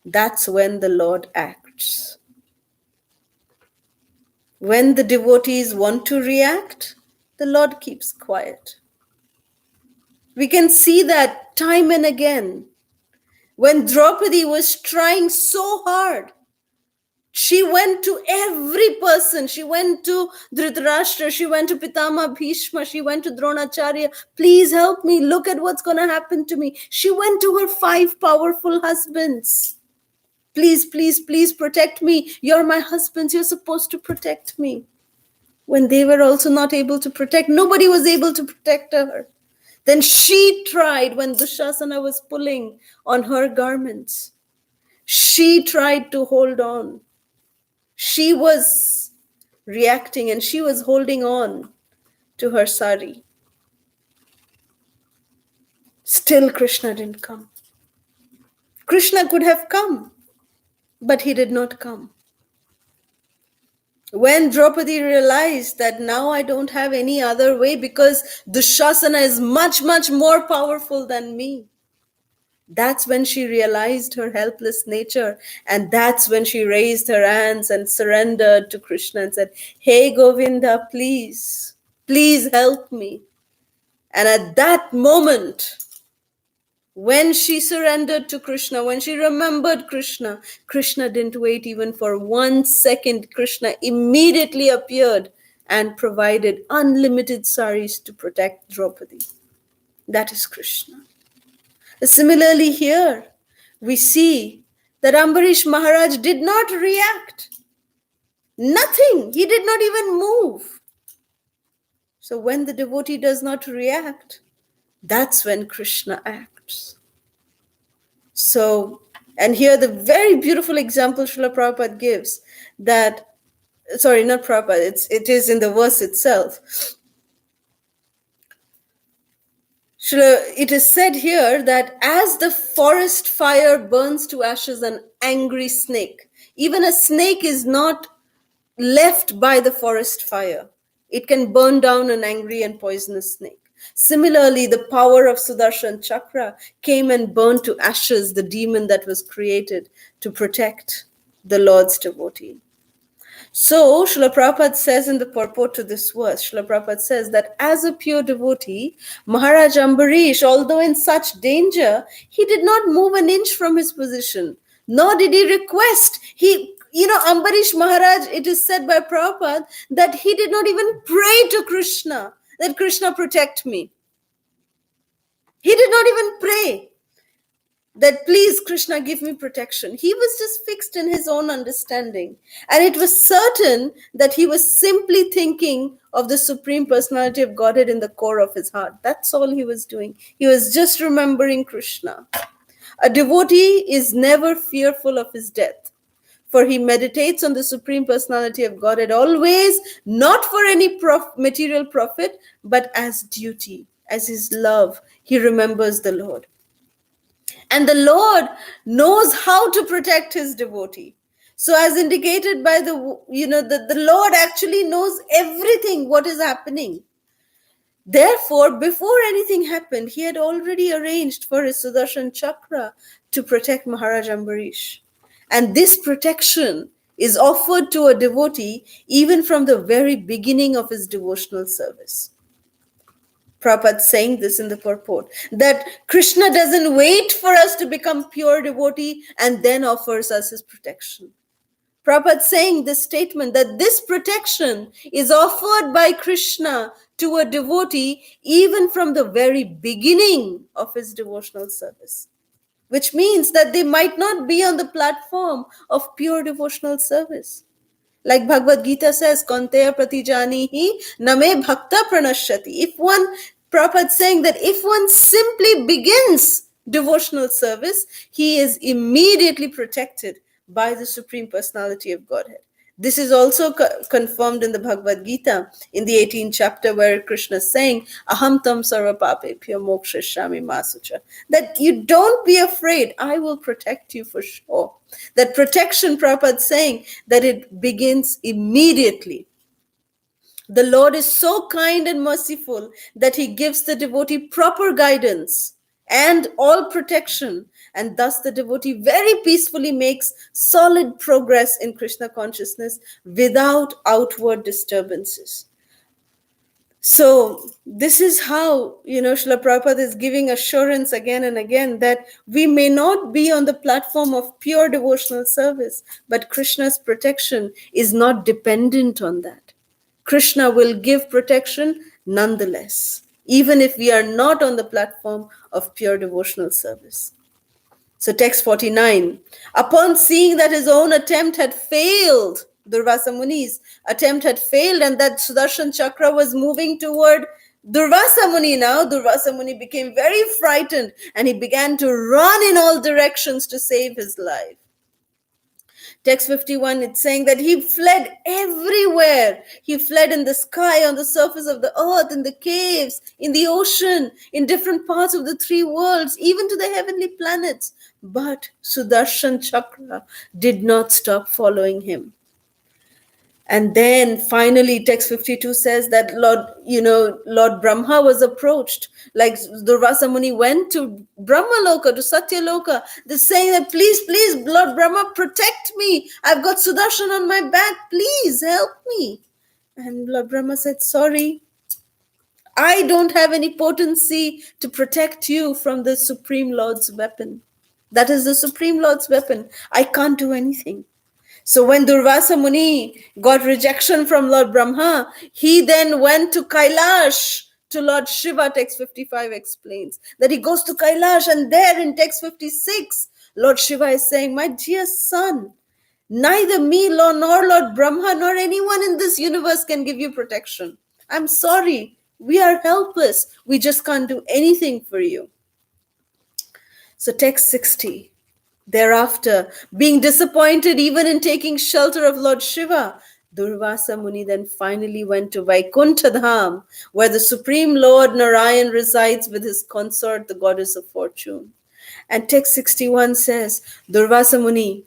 that's when the Lord acts. When the devotees want to react, the Lord keeps quiet. We can see that time and again. When Draupadi was trying so hard, she went to every person. She went to Dhritarashtra, she went to Pitama Bhishma, she went to Dronacharya. Please help me, look at what's going to happen to me. She went to her 5 powerful husbands. Please, please, please protect me. You're my husbands, you're supposed to protect me. When they were also not able to protect, nobody was able to protect her. Then she tried when Dushasana was pulling on her garments. She tried to hold on. She was reacting and she was holding on to her sari. Still Krishna didn't come. Krishna could have come, but he did not come. When Draupadi realized that now I don't have any other way because Dushasana is much, much more powerful than me, That's when she realized her helpless nature. And that's when she raised her hands and surrendered to Krishna and said, "Hey, Govinda, please, please help me." And at that moment, when she surrendered to Krishna, when she remembered Krishna, Krishna didn't wait even for 1 second. Krishna immediately appeared and provided unlimited saris to protect Draupadi. That is Krishna. Similarly, here we see that Ambarish Maharaj did not react. Nothing. He did not even move. So when the devotee does not react, that's when Krishna acts. So, and here the very beautiful example Srila Prabhupada gives that, sorry, not Prabhupada, it is in the verse itself. It is said here that as the forest fire burns to ashes an angry snake, even a snake is not left by the forest fire. It can burn down an angry and poisonous snake. Similarly, the power of Sudarshan Chakra came and burned to ashes the demon that was created to protect the Lord's devotee. So, Srila Prabhupada says in the purport to this verse, Srila Prabhupada says that as a pure devotee, Maharaj Ambarish, although in such danger, he did not move an inch from his position, nor did he request. Ambarish Maharaj, it is said by Prabhupada that he did not even pray to Krishna, that Krishna protect me. He did not even pray that please Krishna give me protection. He was just fixed in his own understanding. And it was certain that he was simply thinking of the Supreme Personality of Godhead in the core of his heart. That's all he was doing. He was just remembering Krishna. A devotee is never fearful of his death, for he meditates on the Supreme Personality of Godhead always, not for any material profit, but as duty, as his love. He remembers the Lord. And the Lord knows how to protect his devotee. So as indicated by the Lord actually knows everything what is happening. Therefore, before anything happened, he had already arranged for his Sudarshan Chakra to protect Maharaj Ambarish. And this protection is offered to a devotee even from the very beginning of his devotional service. Prabhupada saying this in the purport, that Krishna doesn't wait for us to become pure devotee and then offers us his protection. Prabhupada saying this statement that this protection is offered by Krishna to a devotee even from the very beginning of his devotional service, which means that they might not be on the platform of pure devotional service. Like Bhagavad Gita says, Konteya pratijanihi name bhakta pranashyati. Prabhupada saying that if one simply begins devotional service, he is immediately protected by the Supreme Personality of Godhead. This is also confirmed in the Bhagavad Gita in the 18th chapter, where Krishna is saying, Aham tam sarva papebhyo mokshashyami masucha. That you don't be afraid, I will protect you for sure. That protection, Prabhupada saying, that it begins immediately. The Lord is so kind and merciful that he gives the devotee proper guidance and all protection, and thus the devotee very peacefully makes solid progress in Krishna consciousness without outward disturbances. So this is how, Srila Prabhupada is giving assurance again and again that we may not be on the platform of pure devotional service, but Krishna's protection is not dependent on that. Krishna will give protection nonetheless, even if we are not on the platform of pure devotional service. So text 49, upon seeing that his own attempt had failed, Durvasa Muni's attempt had failed, and that Sudarshan Chakra was moving toward Durvasa Muni now, Durvasa Muni became very frightened and he began to run in all directions to save his life. Text 51, it's saying that he fled everywhere. He fled in the sky, on the surface of the earth, in the caves, in the ocean, in different parts of the three worlds, even to the heavenly planets. But Sudarshan Chakra did not stop following him. And then finally, text 52 says that Lord Brahma was approached. Like Durvasa Muni went to Brahma Loka, to Satya Loka, they're saying that please, please, Lord Brahma, protect me. I've got Sudarshan on my back. Please help me. And Lord Brahma said, sorry, I don't have any potency to protect you from the Supreme Lord's weapon. That is the Supreme Lord's weapon. I can't do anything. So when Durvasa Muni got rejection from Lord Brahma, he then went to Kailash, to Lord Shiva. Text 55 explains that he goes to Kailash, and there in text 56, Lord Shiva is saying, my dear son, neither me nor Lord Brahma nor anyone in this universe can give you protection. I'm sorry, we are helpless. We just can't do anything for you. So text 60. Thereafter, being disappointed even in taking shelter of Lord Shiva, Durvasa Muni then finally went to Vaikuntha Dham, where the Supreme Lord Narayan resides with his consort, the goddess of fortune. And text 61 says, Durvasa Muni,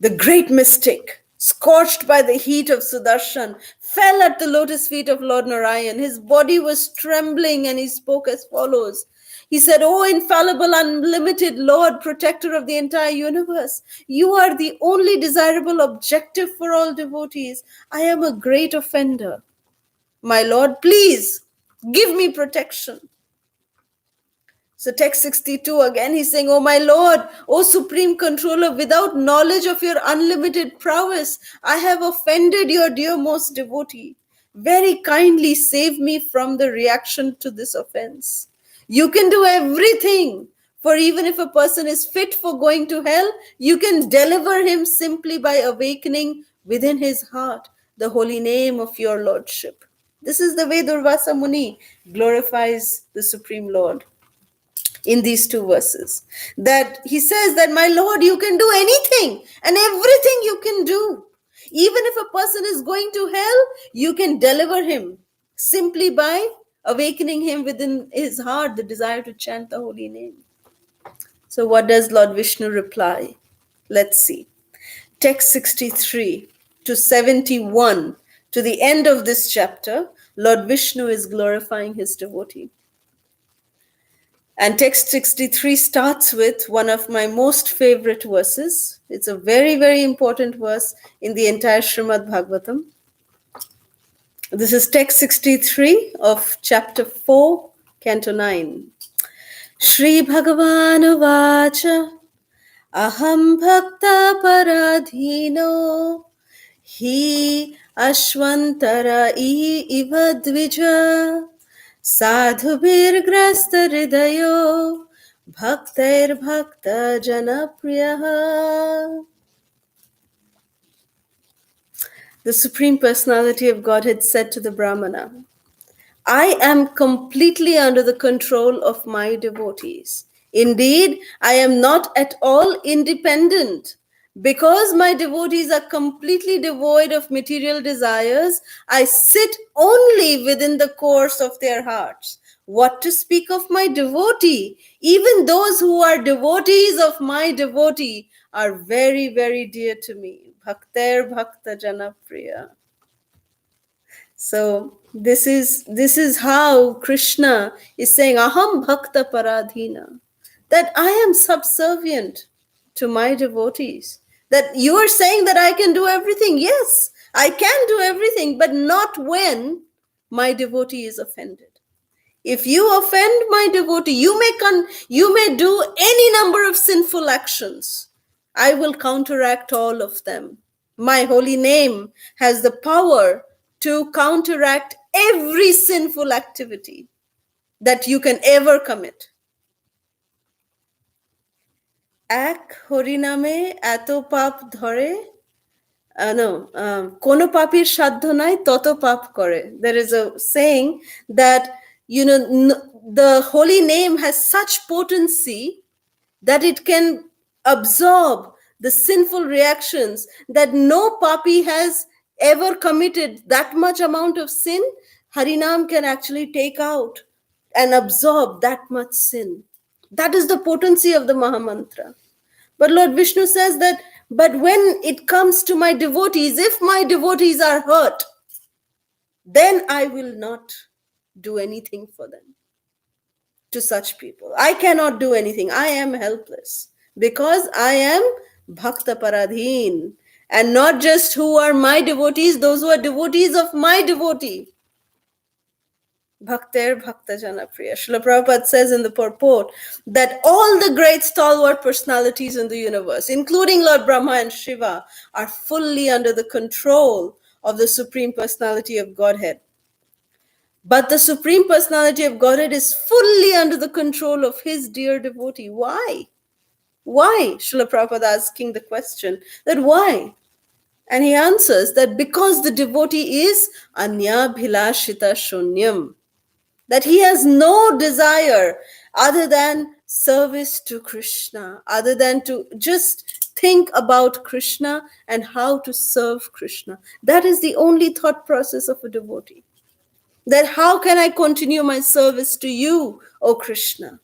the great mystic, scorched by the heat of Sudarshan, fell at the lotus feet of Lord Narayan. His body was trembling, and he spoke as follows. He said, O infallible, unlimited Lord, protector of the entire universe, you are the only desirable objective for all devotees. I am a great offender. My Lord, please give me protection. So text 62 again, he's saying, Oh my Lord, O Supreme Controller, without knowledge of your unlimited prowess, I have offended your dear most devotee. Very kindly save me from the reaction to this offense. You can do everything. For even if a person is fit for going to hell, you can deliver him simply by awakening within his heart the holy name of your Lordship. This is the way Durvasa Muni glorifies the Supreme Lord in these two verses. That he says that, my Lord, you can do anything and everything you can do. Even if a person is going to hell, you can deliver him simply by awakening him within his heart the desire to chant the holy name. So what does Lord Vishnu reply? Let's see. Text 63 to 71, to the end of this chapter, Lord Vishnu is glorifying his devotee. And text 63 starts with one of my most favorite verses. It's a very, very important verse in the entire Srimad Bhagavatam. This is text 63 of chapter 4, canto 9. Shri Bhagavan Vacha Aham Bhakta Paradhino Hi Ashwantara Iva Dvija साधुभिर्ग्रस्त हृदयो भक्तैर्भक्त जनप्रियः. The Supreme Personality of Godhead said to the Brahmana, I am completely under the control of my devotees. Indeed, I am not at all independent. Because my devotees are completely devoid of material desires, I sit only within the course of their hearts. What to speak of my devotee? Even those who are devotees of my devotee are very, very dear to me. Bhakter Bhakta Janapriya. So this is how Krishna is saying, Aham Bhakta Paradhina, that I am subservient to my devotees. That you are saying that I can do everything. Yes, I can do everything, but not when my devotee is offended. If you offend my devotee, you may do any number of sinful actions. I will counteract all of them. My holy name has the power to counteract every sinful activity that you can ever commit. এক হরিনামে এত পাপ ধরে কোনো পাপীর সাধ্য নাই তত পাপ করে. There is a saying that the holy name has such potency that it can absorb the sinful reactions, that no papi has ever committed that much amount of sin. Harinam can actually take out and absorb that much sin. That is the potency of the Mahamantra. But Lord Vishnu says that But when it comes to my devotees, if my devotees are hurt, then I will not do anything for them. To such people, I cannot do anything. I am helpless because I am Bhakta Paradhin. And not just who are my devotees, those who are devotees of my devotee. Bhakter Bhakta Jana Priya. Srila Prabhupada says in the purport that all the great stalwart personalities in the universe, including Lord Brahma and Shiva, are fully under the control of the Supreme Personality of Godhead. But the Supreme Personality of Godhead is fully under the control of his dear devotee. Why? Why? Srila Prabhupada asking the question that why? And he answers that because the devotee is Anya Bhilashita Shunyam, that he has no desire other than service to Krishna, other than to just think about Krishna and how to serve Krishna. That is the only thought process of a devotee. That how can I continue my service to you, O Krishna?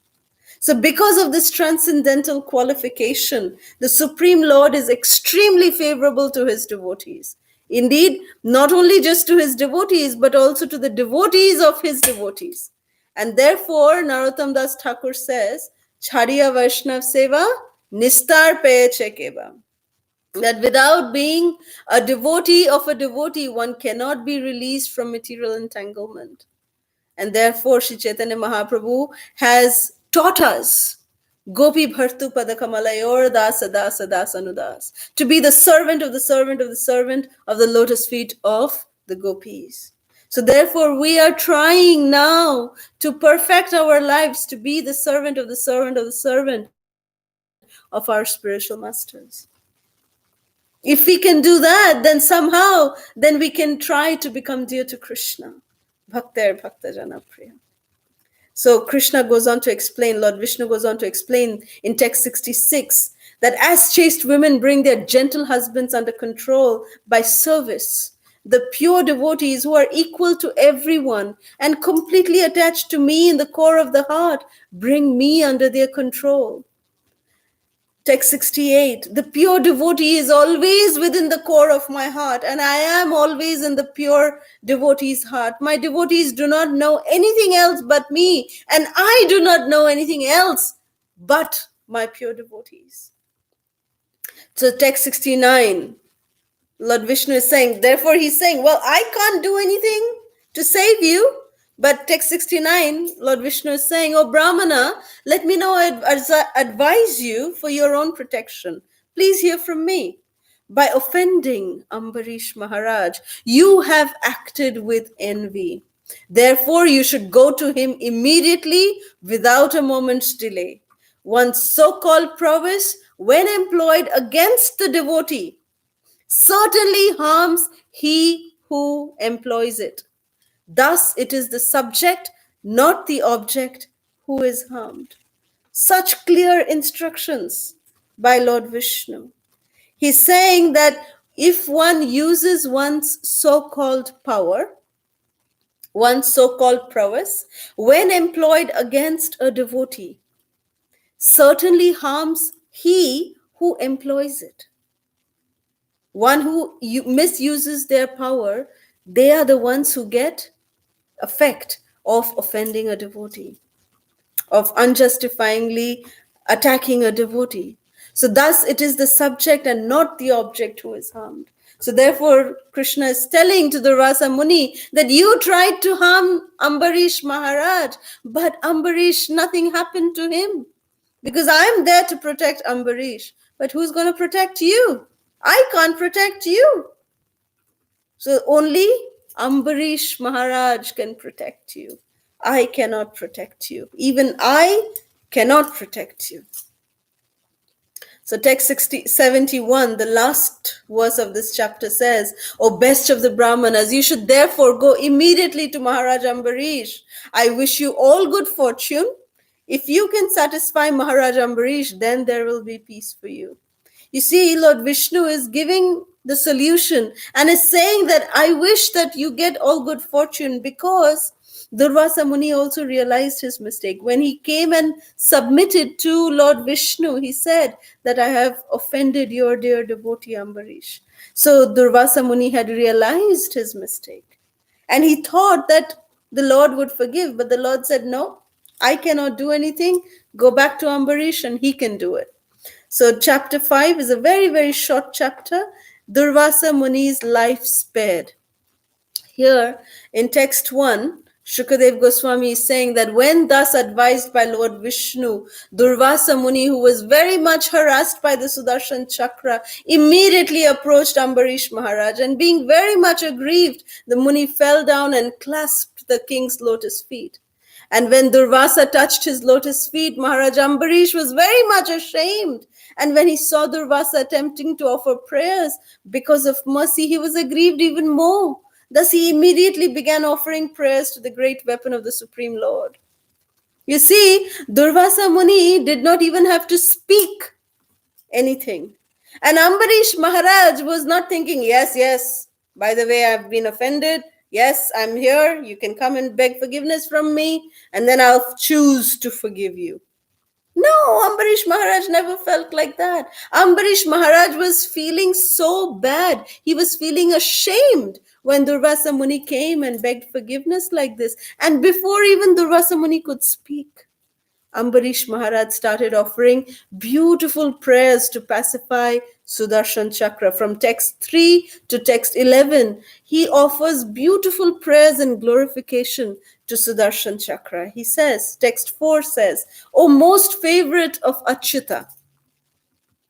So because of this transcendental qualification, the Supreme Lord is extremely favorable to his devotees. Indeed, not only just to his devotees, but also to the devotees of his devotees. And therefore, Narottam Das Thakur says, Chhariya Vaishnav Seva, Nistar Peye Chekeva. That without being a devotee of a devotee, one cannot be released from material entanglement. And therefore, Sri Chaitanya Mahaprabhu has taught us Gopi Bhartu Padakamalayur Dasa Dasa Dasanudas, to be the servant of the servant of the servant of the lotus feet of the gopis. So therefore, we are trying now to perfect our lives to be the servant of the servant of the servant of our spiritual masters. If we can do that, then somehow, then we can try to become dear to Krishna. Bhakter Bhakta Jana Priya. So Krishna goes on to explain, Lord Vishnu goes on to explain in text 66, that as chaste women bring their gentle husbands under control by service, the pure devotees who are equal to everyone and completely attached to me in the core of the heart bring me under their control. Text 68, the pure devotee is always within the core of my heart, and I am always in the pure devotee's heart. My devotees do not know anything else but me, and I do not know anything else but my pure devotees. So text 69, Lord Vishnu is saying, therefore he's saying, well, I can't do anything to save you. But text 69, Lord Vishnu is saying, oh Brahmana, let me now advise you for your own protection. Please hear from me. By offending Ambarish Maharaj, you have acted with envy. Therefore, you should go to him immediately without a moment's delay. One's so-called prowess, when employed against the devotee, certainly harms he who employs it. Thus, it is the subject, not the object, who is harmed. Such clear instructions by Lord Vishnu. He's saying that if one uses one's so-called power, one's so-called prowess, when employed against a devotee, certainly harms he who employs it. One who misuses their power, they are the ones who get effect of offending a devotee, of unjustifyingly attacking a devotee. So thus it is the subject and not the object who is harmed. So therefore Krishna is telling to the Rasa Muni that you tried to harm Ambarish Maharaj, but Ambarish, nothing happened to him. Because I'm there to protect Ambarish. But who's going to protect you? I can't protect you. So only Ambarish Maharaj can protect you. I cannot protect you. Even I cannot protect you. So text 71, the last verse of this chapter says, O best of the Brahmanas, you should therefore go immediately to Maharaj Ambarish. I wish you all good fortune. If you can satisfy Maharaj Ambarish, then there will be peace for you. You see, Lord Vishnu is giving the solution and is saying that I wish that you get all good fortune because Durvasa Muni also realized his mistake. When he came and submitted to Lord Vishnu, he said that I have offended your dear devotee Ambarish. So Durvasa Muni had realized his mistake. And he thought that the Lord would forgive, but the Lord said, no, I cannot do anything. Go back to Ambarish and he can do it. So chapter 5 is a very, very short chapter. Durvasa Muni's life spared. Here in text 1, Shukadev Goswami is saying that when thus advised by Lord Vishnu, Durvasa Muni, who was very much harassed by the Sudarshan Chakra, immediately approached Ambarish Maharaj, and being very much aggrieved, the Muni fell down and clasped the king's lotus feet. And when Durvasa touched his lotus feet, Maharaj Ambarish was very much ashamed. And when he saw Durvasa attempting to offer prayers because of mercy, he was aggrieved even more. Thus, he immediately began offering prayers to the great weapon of the Supreme Lord. You see, Durvasa Muni did not even have to speak anything. And Ambarish Maharaj was not thinking, yes, by the way, I've been offended. Yes, I'm here. You can come and beg forgiveness from me, and then I'll choose to forgive you. No, Ambarish Maharaj never felt like that. Ambarish Maharaj was feeling so bad. He was feeling ashamed when Durvasa Muni came and begged forgiveness like this. And before even Durvasa Muni could speak, Ambarish Maharaj started offering beautiful prayers to pacify Sudarshan Chakra. From text 3 to text 11, he offers beautiful prayers and glorification to Sudarshan Chakra. He says, text 4 says, O most favorite of Achyuta,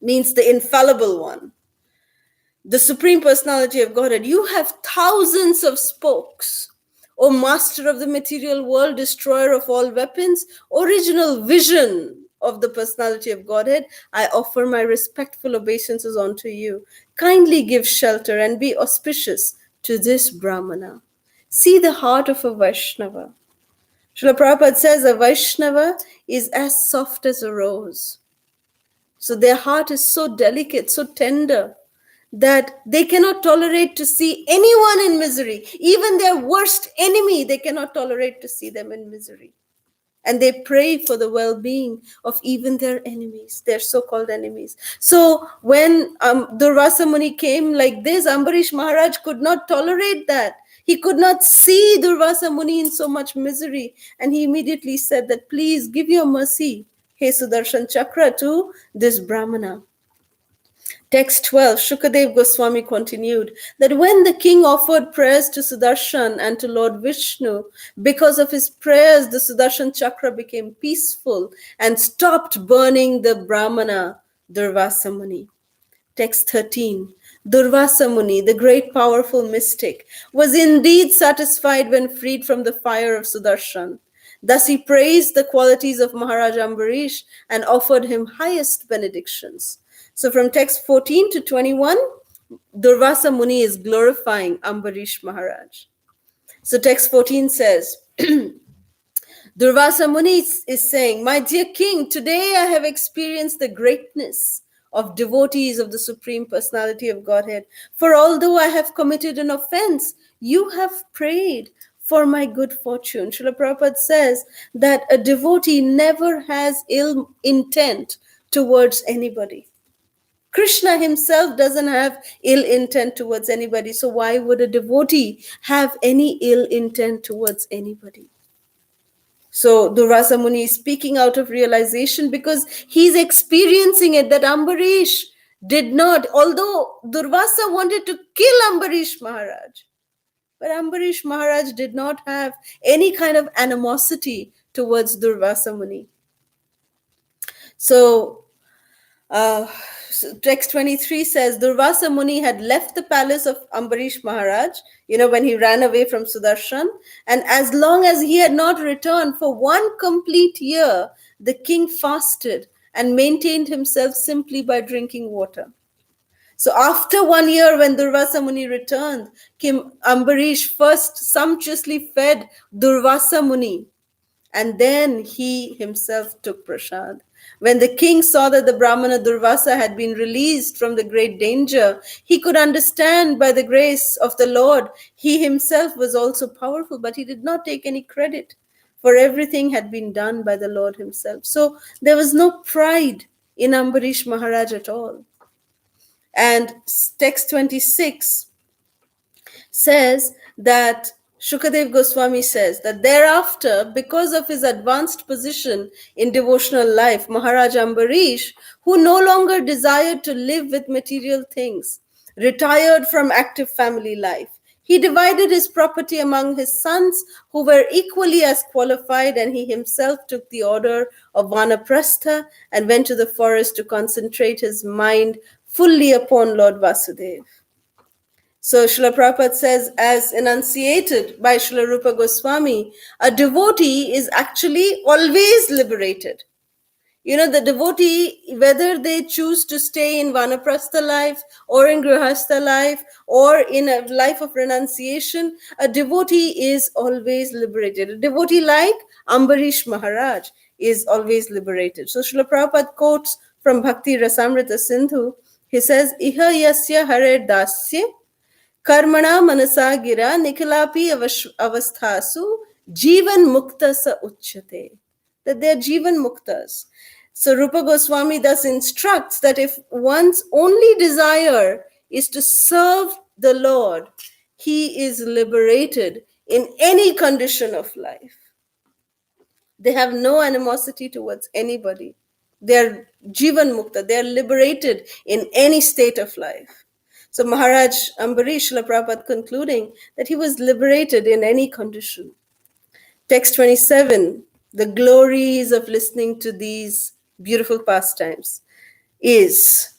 means the infallible one, the Supreme Personality of Godhead, you have thousands of spokes. O Master of the material world, destroyer of all weapons, original vision of the Personality of Godhead, I offer my respectful obeisances unto you. Kindly give shelter and be auspicious to this Brahmana. See the heart of a Vaishnava. Srila Prabhupada says a Vaishnava is as soft as a rose. So their heart is so delicate, so tender, that they cannot tolerate to see anyone in misery. Even their worst enemy, they cannot tolerate to see them in misery. And they pray for the well-being of even their enemies, their so-called enemies. So when Durvasa Muni came like this, Ambarish Maharaj could not tolerate that. He could not see Durvasa Muni in so much misery. And he immediately said that, please give your mercy, Hey Sudarshan Chakra, to this Brahmana. Text 12, Shukadev Goswami continued that when the king offered prayers to Sudarshan and to Lord Vishnu, because of his prayers, the Sudarshan Chakra became peaceful and stopped burning the Brahmana Durvasa Muni. Text 13, Durvasa Muni, the great powerful mystic, was indeed satisfied when freed from the fire of Sudarshan. Thus he praised the qualities of Maharaj Ambarish and offered him highest benedictions. So from text 14 to 21, Durvasa Muni is glorifying Ambarish Maharaj. So text 14 says, Durvasa Muni is saying, my dear king, today I have experienced the greatness of devotees of the Supreme Personality of Godhead. For although I have committed an offense, you have prayed for my good fortune. Srila Prabhupada says that a devotee never has ill intent towards anybody. Krishna himself doesn't have ill intent towards anybody. So why would a devotee have any ill intent towards anybody? So Durvasa Muni is speaking out of realization because he's experiencing it that Ambarish did not, although Durvasa wanted to kill Ambarish Maharaj, but Ambarish Maharaj did not have any kind of animosity towards Durvasa Muni. So text 23 says, Durvasa Muni had left the palace of Ambarish Maharaj, when he ran away from Sudarshan. And as long as he had not returned for 1 complete year, the king fasted and maintained himself simply by drinking water. So after 1 year, when Durvasa Muni returned, King Ambarish first sumptuously fed Durvasa Muni. And then he himself took prasad. When the king saw that the Brahmana Durvasa had been released from the great danger, he could understand by the grace of the Lord, he himself was also powerful, but he did not take any credit, for everything had been done by the Lord himself. So there was no pride in Ambarish Maharaj at all. And text 26 says that Shukadev Goswami says that thereafter, because of his advanced position in devotional life, Maharaj Ambarish, who no longer desired to live with material things, retired from active family life. He divided his property among his sons, who were equally as qualified, and he himself took the order of Vanaprastha and went to the forest to concentrate his mind fully upon Lord Vasudeva. So Srila Prabhupada says, as enunciated by Srila Rupa Goswami, a devotee is actually always liberated. You know, the devotee, whether they choose to stay in Vanaprastha life or in Grihastha life or in a life of renunciation, a devotee is always liberated. A devotee like Ambarish Maharaj is always liberated. So Srila Prabhupada quotes from Bhakti Rasamrita Sindhu. He says, Iha yasya hare dasya कर्मणा मनसा गिरा निखिलापि avasthasu jivan mukta sa uchyate. That they are jivan muktas. So Rupa Goswami thus instructs that if one's only desire is to serve the Lord, he is liberated in any condition of life. They have no animosity towards anybody. They are jivan mukta. They are liberated in any state of life. So Maharaj Ambarish, Srila Prabhupada concluding that he was liberated in any condition. Text 27, the glories of listening to these beautiful pastimes is,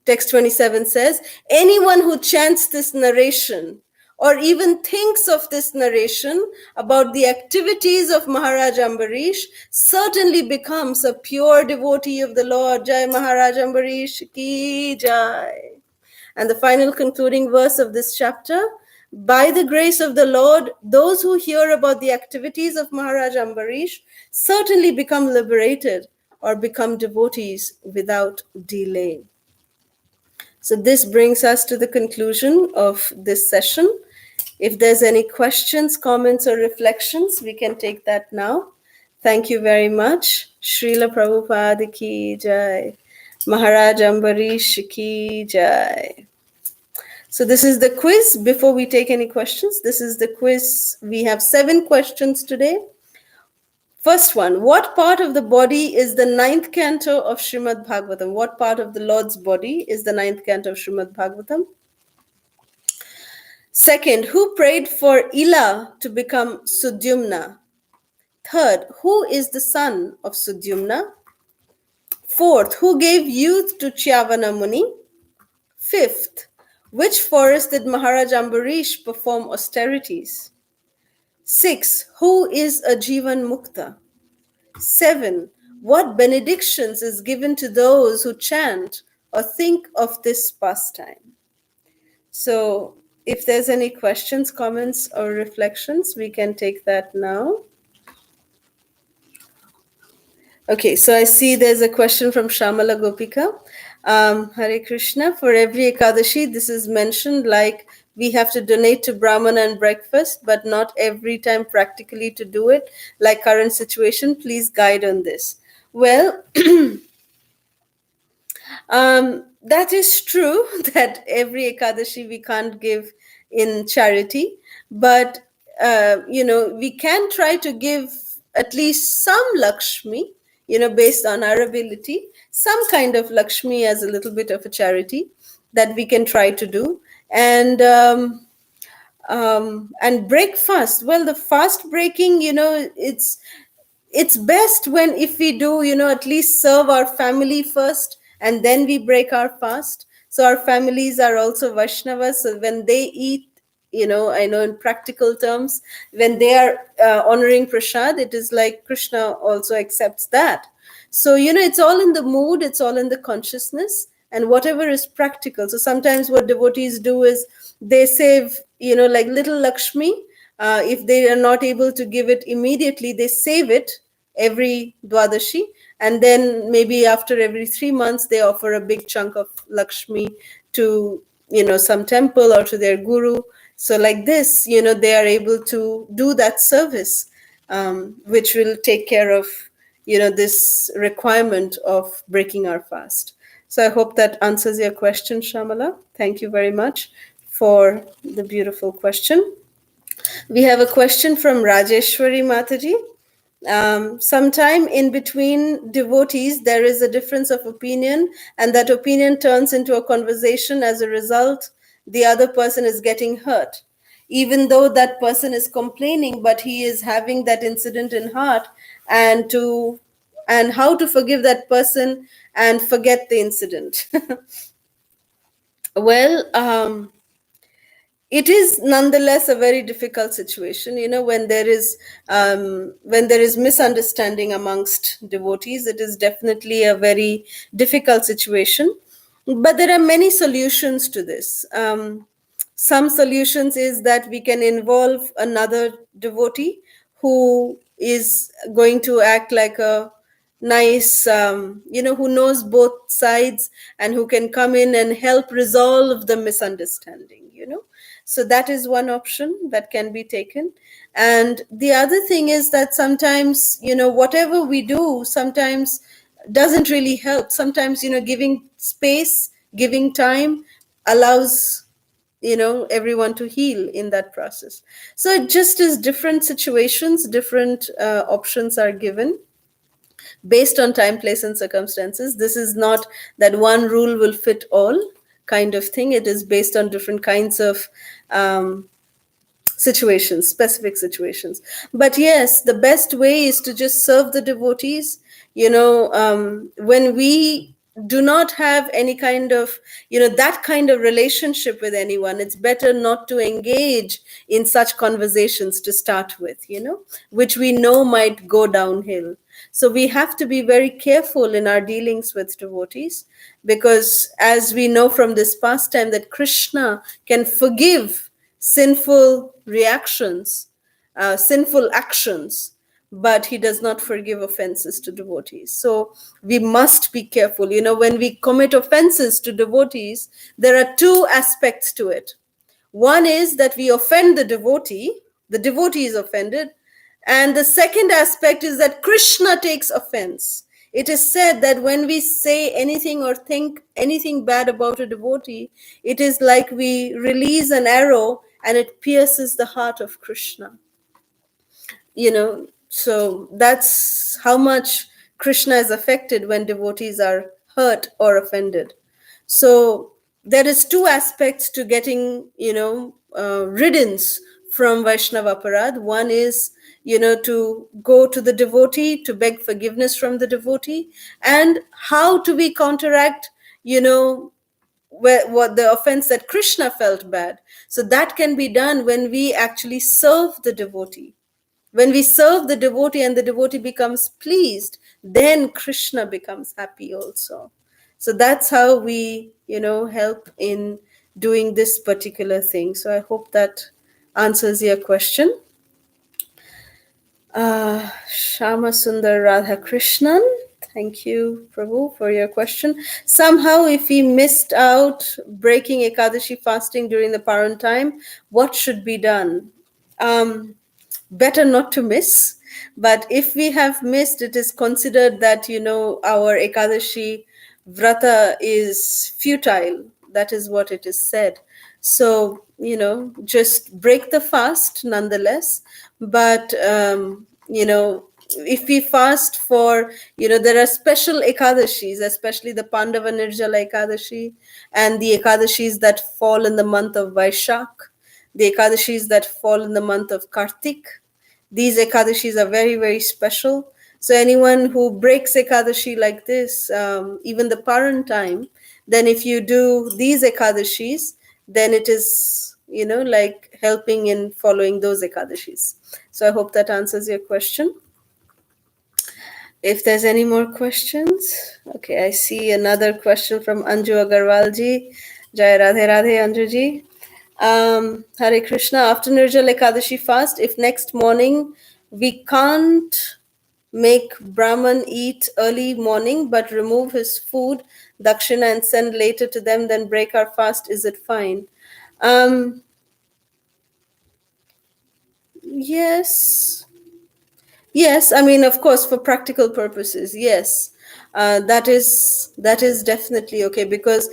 text 27 says, anyone who chants this narration or even thinks of this narration about the activities of Maharaj Ambarish certainly becomes a pure devotee of the Lord. Jai Maharaj Ambarish ki jai. And the final concluding verse of this chapter, by the grace of the Lord, those who hear about the activities of Maharaj Ambarish certainly become liberated or become devotees without delay. So this brings us to the conclusion of this session. If there's any questions, comments, or reflections, we can take that now. Thank you very much. Srila Prabhupada ki jai. Maharaj Ambarish ki jai. So this is the quiz. Before we take any questions, this is the quiz. We have 7 questions today. First one, what part of the body is the 9th canto of Srimad Bhagavatam? What part of the Lord's body is the 9th canto of Srimad Bhagavatam? Second, who prayed for Ila to become Sudyumna? Third, who is the son of Sudyumna? Fourth, who gave youth to Chyavana Muni? Fifth, which forest did Maharaj Ambarish perform austerities? 6. Who is a Jivan Mukta? 7. What benedictions is given to those who chant or think of this pastime? So, if there's any questions, comments, or reflections, we can take that now. Okay, so I see there's a question from Shamala Gopika. Hare Krishna, for every Ekadashi, this is mentioned like we have to donate to Brahmana and breakfast, but not every time practically to do it, like current situation. Please guide on this. Well, that is true that every Ekadashi we can't give in charity, but, we can try to give at least some Lakshmi, based on our ability, some kind of Lakshmi as a little bit of a charity that we can try to do. And break fast. Well, the fast breaking, it's best when if we do, at least serve our family first and then we break our fast. So our families are also Vaishnavas. So when they eat, I know in practical terms, when they are honoring prasad, it is like Krishna also accepts that. So, it's all in the mood, it's all in the consciousness and whatever is practical. So sometimes what devotees do is they save, like little Lakshmi. If they are not able to give it immediately, they save it every Dwadashi and then maybe after every 3 months they offer a big chunk of Lakshmi to, some temple or to their guru. So like this, they are able to do that service, which will take care of, this requirement of breaking our fast. So I hope that answers your question, Shamala. Thank you very much for the beautiful question. We have a question from Rajeshwari Mataji. Sometime in between devotees, there is a difference of opinion, and that opinion turns into a conversation. As a result, the other person is getting hurt. Even though that person is complaining, but he is having that incident in heart, and how to forgive that person and forget the incident. Well, it is nonetheless a very difficult situation, when there is misunderstanding amongst devotees. It is definitely a very difficult situation, but there are many solutions to this. Some solutions is that we can involve another devotee who is going to act like a nice, who knows both sides and who can come in and help resolve the misunderstanding. So that is one option that can be taken. And the other thing is that sometimes, whatever we do sometimes doesn't really help. Sometimes, giving space, giving time allows, everyone to heal in that process. So it just is different situations, different options are given based on time, place, and circumstances. This is not that one rule will fit all kind of thing. It is based on different kinds of situations, specific situations. But yes, the best way is to just serve the devotees. When we do not have any kind of, that kind of relationship with anyone, it's better not to engage in such conversations to start with, which we know might go downhill. So we have to be very careful in our dealings with devotees, because as we know from this pastime, that Krishna can forgive sinful reactions, sinful actions, but he does not forgive offenses to devotees. So we must be careful. When we commit offenses to devotees, there are two aspects to it. One is that we offend the devotee is offended. And the second aspect is that Krishna takes offense. It is said that when we say anything or think anything bad about a devotee, it is like we release an arrow and it pierces the heart of Krishna. So that's how much Krishna is affected when devotees are hurt or offended. So there is two aspects to getting, riddance from Vaishnava Aparadh. One is, to go to the devotee, to beg forgiveness from the devotee, and how do we counteract, what the offense that Krishna felt bad. So that can be done when we actually serve the devotee. When we serve the devotee and the devotee becomes pleased, then Krishna becomes happy also. So that's how we, help in doing this particular thing. So I hope that answers your question. Shama Sundar Radha Krishnan. Thank you, Prabhu, for your question. Somehow, if we missed out breaking Ekadashi fasting during the Paran time, what should be done? Better not to miss. But if we have missed, it is considered that, our Ekadashi Vrata is futile. That is what it is said. So, just break the fast nonetheless. But, if we fast for, there are special Ekadashis, especially the Pandava Nirjala Ekadashi and the Ekadashis that fall in the month of Vaishak, the Ekadashis that fall in the month of Kartik. These Ekadashis are very, very special. So anyone who breaks Ekadashi like this, even the Paran time, then if you do these Ekadashis, then it is, like helping in following those Ekadashis. So I hope that answers your question. If there's any more questions. Okay, I see another question from Anju Agarwal ji. Jai Radhe Radhe Anju ji. Hare Krishna, after Nirjala Ekadashi fast, if next morning we can't make Brahman eat early morning but remove his food, dakshina, and send later to them, then break our fast. Is it fine? Yes. Yes, I mean, of course, for practical purposes, yes, that is definitely okay, because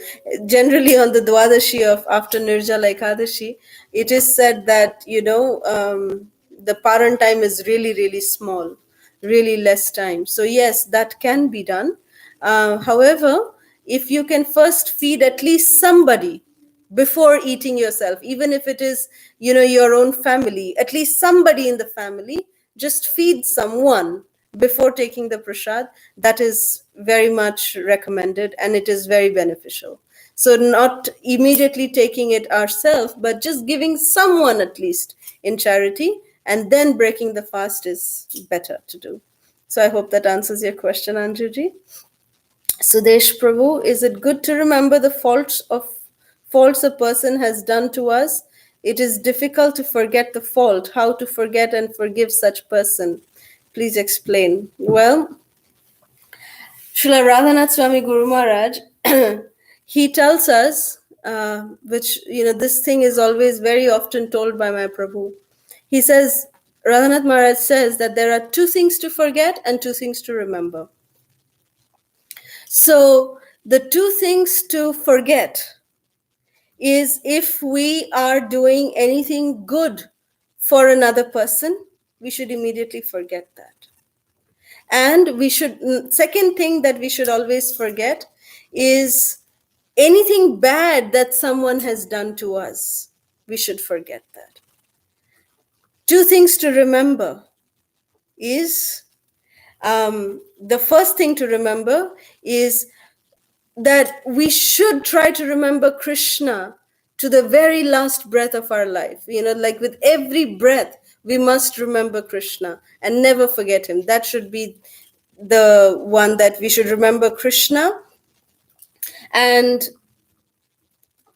generally on the Dwadashi of after Nirjala Ekadashi, it is said that the Paran time is really really small, really less time. So yes, that can be done. However, if you can first feed at least somebody before eating yourself, even if it is your own family, at least somebody in the family, just feed someone before taking the prasad. That is very much recommended, and it is very beneficial. So not immediately taking it ourselves, but just giving someone at least in charity, and then breaking the fast is better to do. So I hope that answers your question, Anjuji. Sudesh Prabhu, is it good to remember the faults a person has done to us? It is difficult to forget the fault. How to forget and forgive such person? Please explain. Well, Srila Radhanath Swami Guru Maharaj, he tells us, which, this thing is always very often told by my Prabhu. He says, Radhanath Maharaj says that there are two things to forget and two things to remember. So the two things to forget is if we are doing anything good for another person, we should immediately forget that. And second thing that we should always forget is anything bad that someone has done to us. We should forget that. Two things to remember is, the first thing to remember is that we should try to remember Krishna to the very last breath of our life. Like with every breath, we must remember Krishna and never forget him. That should be the one, that we should remember Krishna. And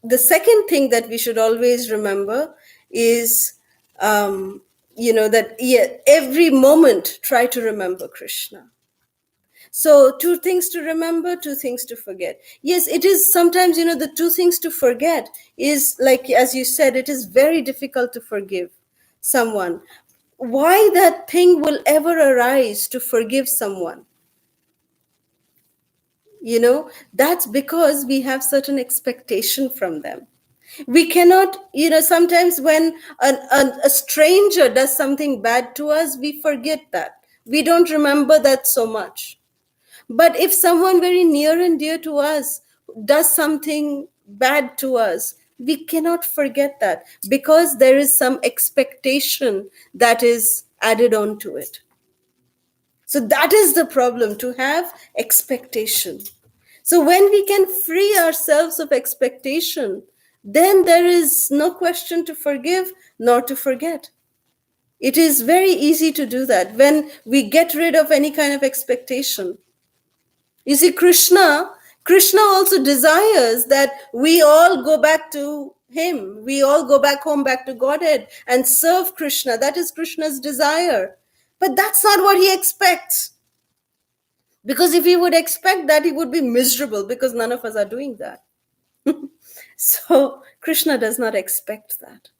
the second thing that we should always remember is, that every moment try to remember Krishna. So two things to remember, two things to forget. Yes, it is sometimes, the two things to forget is, like, as you said, it is very difficult to forgive someone. Why that thing will ever arise to forgive someone? That's because we have certain expectation from them. We cannot, sometimes when a stranger does something bad to us, we forget that. We don't remember that so much. But if someone very near and dear to us does something bad to us, we cannot forget that, because there is some expectation that is added on to it. So that is the problem, to have expectation. So when we can free ourselves of expectation, then there is no question to forgive nor to forget. It is very easy to do that when we get rid of any kind of expectation. You see, Krishna also desires that we all go back to him. We all go back home, back to Godhead, and serve Krishna. That is Krishna's desire. But that's not what he expects. Because if he would expect that, he would be miserable, because none of us are doing that. So Krishna does not expect that,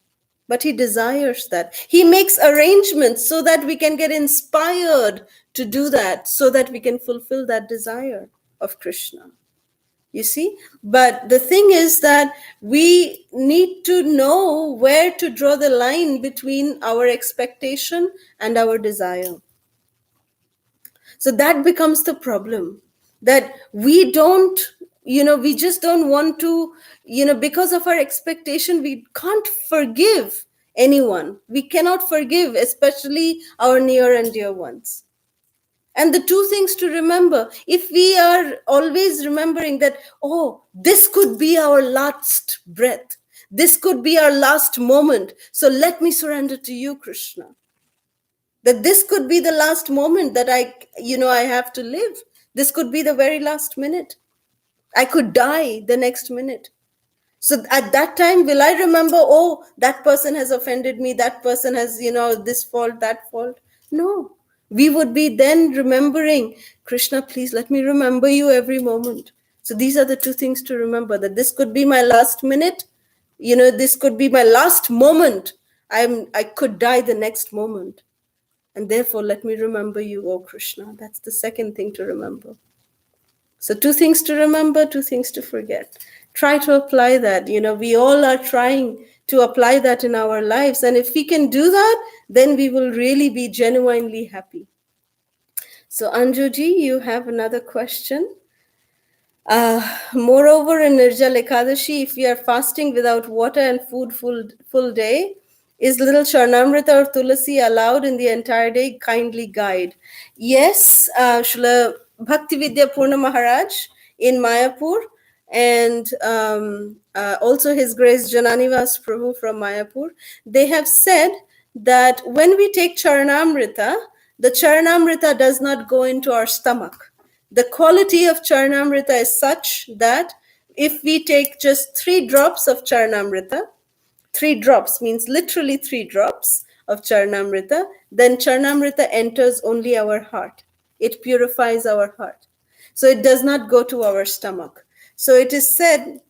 but he desires that. He makes arrangements so that we can get inspired to do that, so that we can fulfill that desire of Krishna. You see? But the thing is that we need to know where to draw the line between our expectation and our desire. So that becomes the problem, that we don't, we just don't want to, because of our expectation, we can't forgive anyone. We cannot forgive, especially our near and dear ones. And the two things to remember, if we are always remembering that, oh, this could be our last breath, this could be our last moment, so let me surrender to you, Krishna. That this could be the last moment that I have to live. This could be the very last minute. I could die the next minute. So at that time, will I remember, oh, that person has offended me, that person has, this fault, that fault? No. we would be then remembering, Krishna, please let me remember you every moment. So these are the two things to remember, that this could be my last minute, this could be my last moment. I could die the next moment. And therefore, let me remember you, O Krishna. That's the second thing to remember. So two things to remember, two things to forget. Try to apply that. We all are trying to apply that in our lives. And if we can do that, then we will really be genuinely happy. So Anjuji, you have another question. Moreover, in Nirjal Ekadashi, if we are fasting without water and food full day, is little Charnamrita or Tulasi allowed in the entire day? Kindly guide. Yes, Srila Bhaktividya Purna Maharaj in Mayapur, and also His Grace Jananivas Prabhu from Mayapur, they have said that when we take Charnamrita, the Charnamrita does not go into our stomach. The quality of Charnamrita is such that if we take just 3 drops of Charnamrita, 3 drops means literally 3 drops of Charnamrita, then Charnamrita enters only our heart. It purifies our heart. So it does not go to our stomach. So it is said,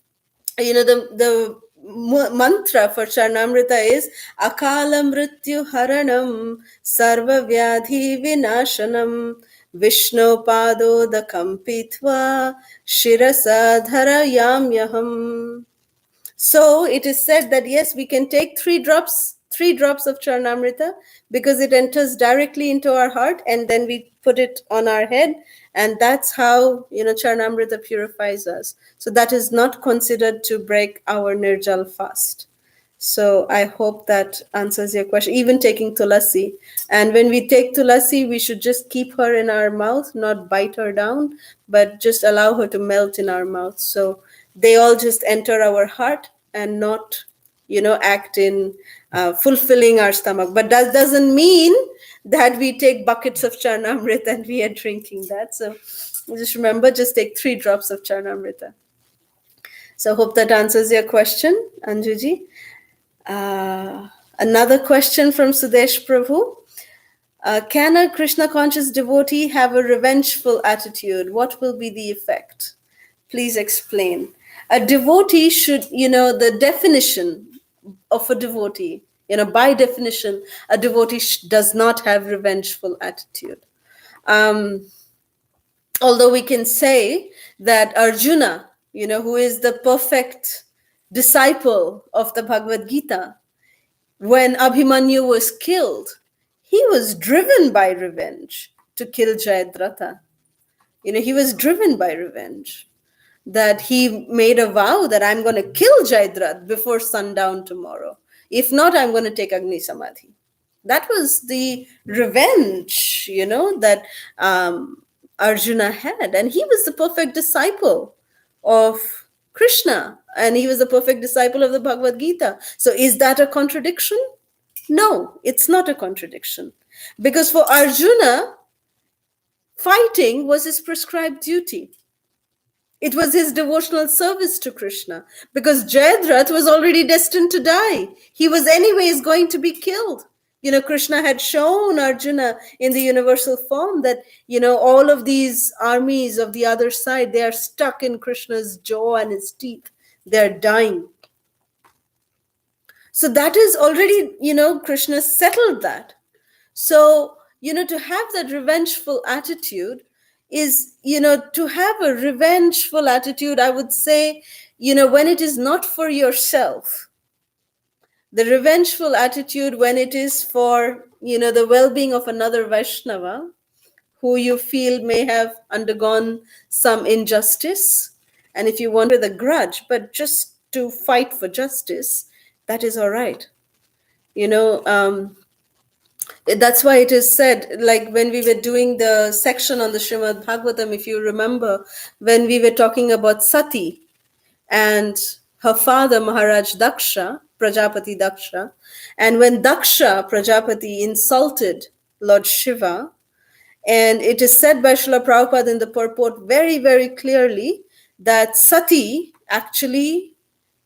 the mantra for Charnamrita is Akala Mrityu Haranam Sarva Vyadhi Vinashanam Vishnu Padodakam Pitva Shirasa Dharayamyaham. So it is said that yes, we can take 3 drops of Charnamrita, because it enters directly into our heart, and then we put it on our head, and that's how Charnamrita purifies us. So that is not considered to break our Nirjal fast. So I hope that answers your question. Even taking Tulasi, and when we take Tulasi, we should just keep her in our mouth, not bite her down, but just allow her to melt in our mouth. So they all just enter our heart and not act in fulfilling our stomach. But that doesn't mean that we take buckets of Charnamrita and we are drinking that. So just remember, just take 3 drops of Charnamrita. So hope that answers your question, Anjuji. Another question from Sudesh Prabhu. Can a Krishna conscious devotee have a revengeful attitude? What will be the effect? Please explain. A devotee should, the definition of a devotee, by definition, a devotee does not have revengeful attitude. Although we can say that Arjuna, who is the perfect disciple of the Bhagavad Gita, when Abhimanyu was killed, he was driven by revenge to kill Jayadratha. He was driven by revenge. That he made a vow that I'm going to kill Jayadratha before sundown tomorrow. If not, I'm going to take Agni Samadhi. That was the revenge, that Arjuna had. And he was the perfect disciple of Krishna. And he was the perfect disciple of the Bhagavad Gita. So is that a contradiction? No, it's not a contradiction. Because for Arjuna, fighting was his prescribed duty. It was his devotional service to Krishna, because Jayadratha was already destined to die. He was anyways going to be killed. Krishna had shown Arjuna in the universal form that, all of these armies of the other side, they are stuck in Krishna's jaw and his teeth. They're dying. So that is already, Krishna settled that. So, to have that revengeful attitude is, to have a revengeful attitude, I would say, when it is not for yourself. The revengeful attitude when it is for, the well-being of another Vaishnava, who you feel may have undergone some injustice. And if you want with a grudge, but just to fight for justice, that is all right. That's why it is said, like when we were doing the section on the Srimad Bhagavatam, if you remember, when we were talking about Sati and her father Maharaj Daksha, Prajapati Daksha, and when Daksha Prajapati insulted Lord Shiva, and it is said by Srila Prabhupada in the purport very, very clearly that Sati actually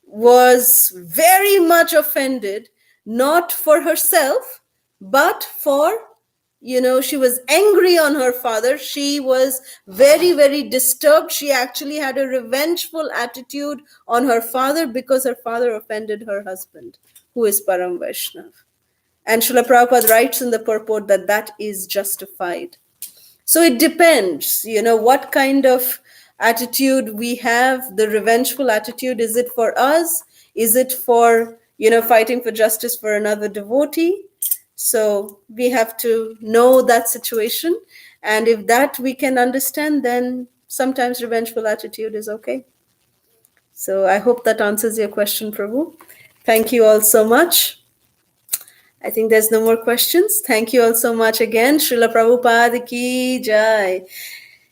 was very much offended, not for herself, but for she was angry on her father. She was very, very disturbed. She actually had a revengeful attitude on her father because her father offended her husband, who is Param Vaishnav. And Srila Prabhupada writes in the purport that that is justified. So it depends, what kind of attitude we have. The revengeful attitude, is it for us? Is it for, fighting for justice for another devotee? So we have to know that situation. And if that we can understand, then sometimes revengeful attitude is okay. So I hope that answers your question, Prabhu. Thank you all so much. I think there's no more questions. Thank you all so much again. Srila Prabhupada ki jai.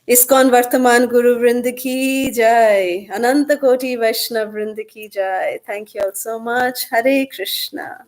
ISKCON Vartaman Guru Vrinda ki jai. Ananta Koti Vaishnav Vrinda ki jai. Thank you all so much. Hare Krishna.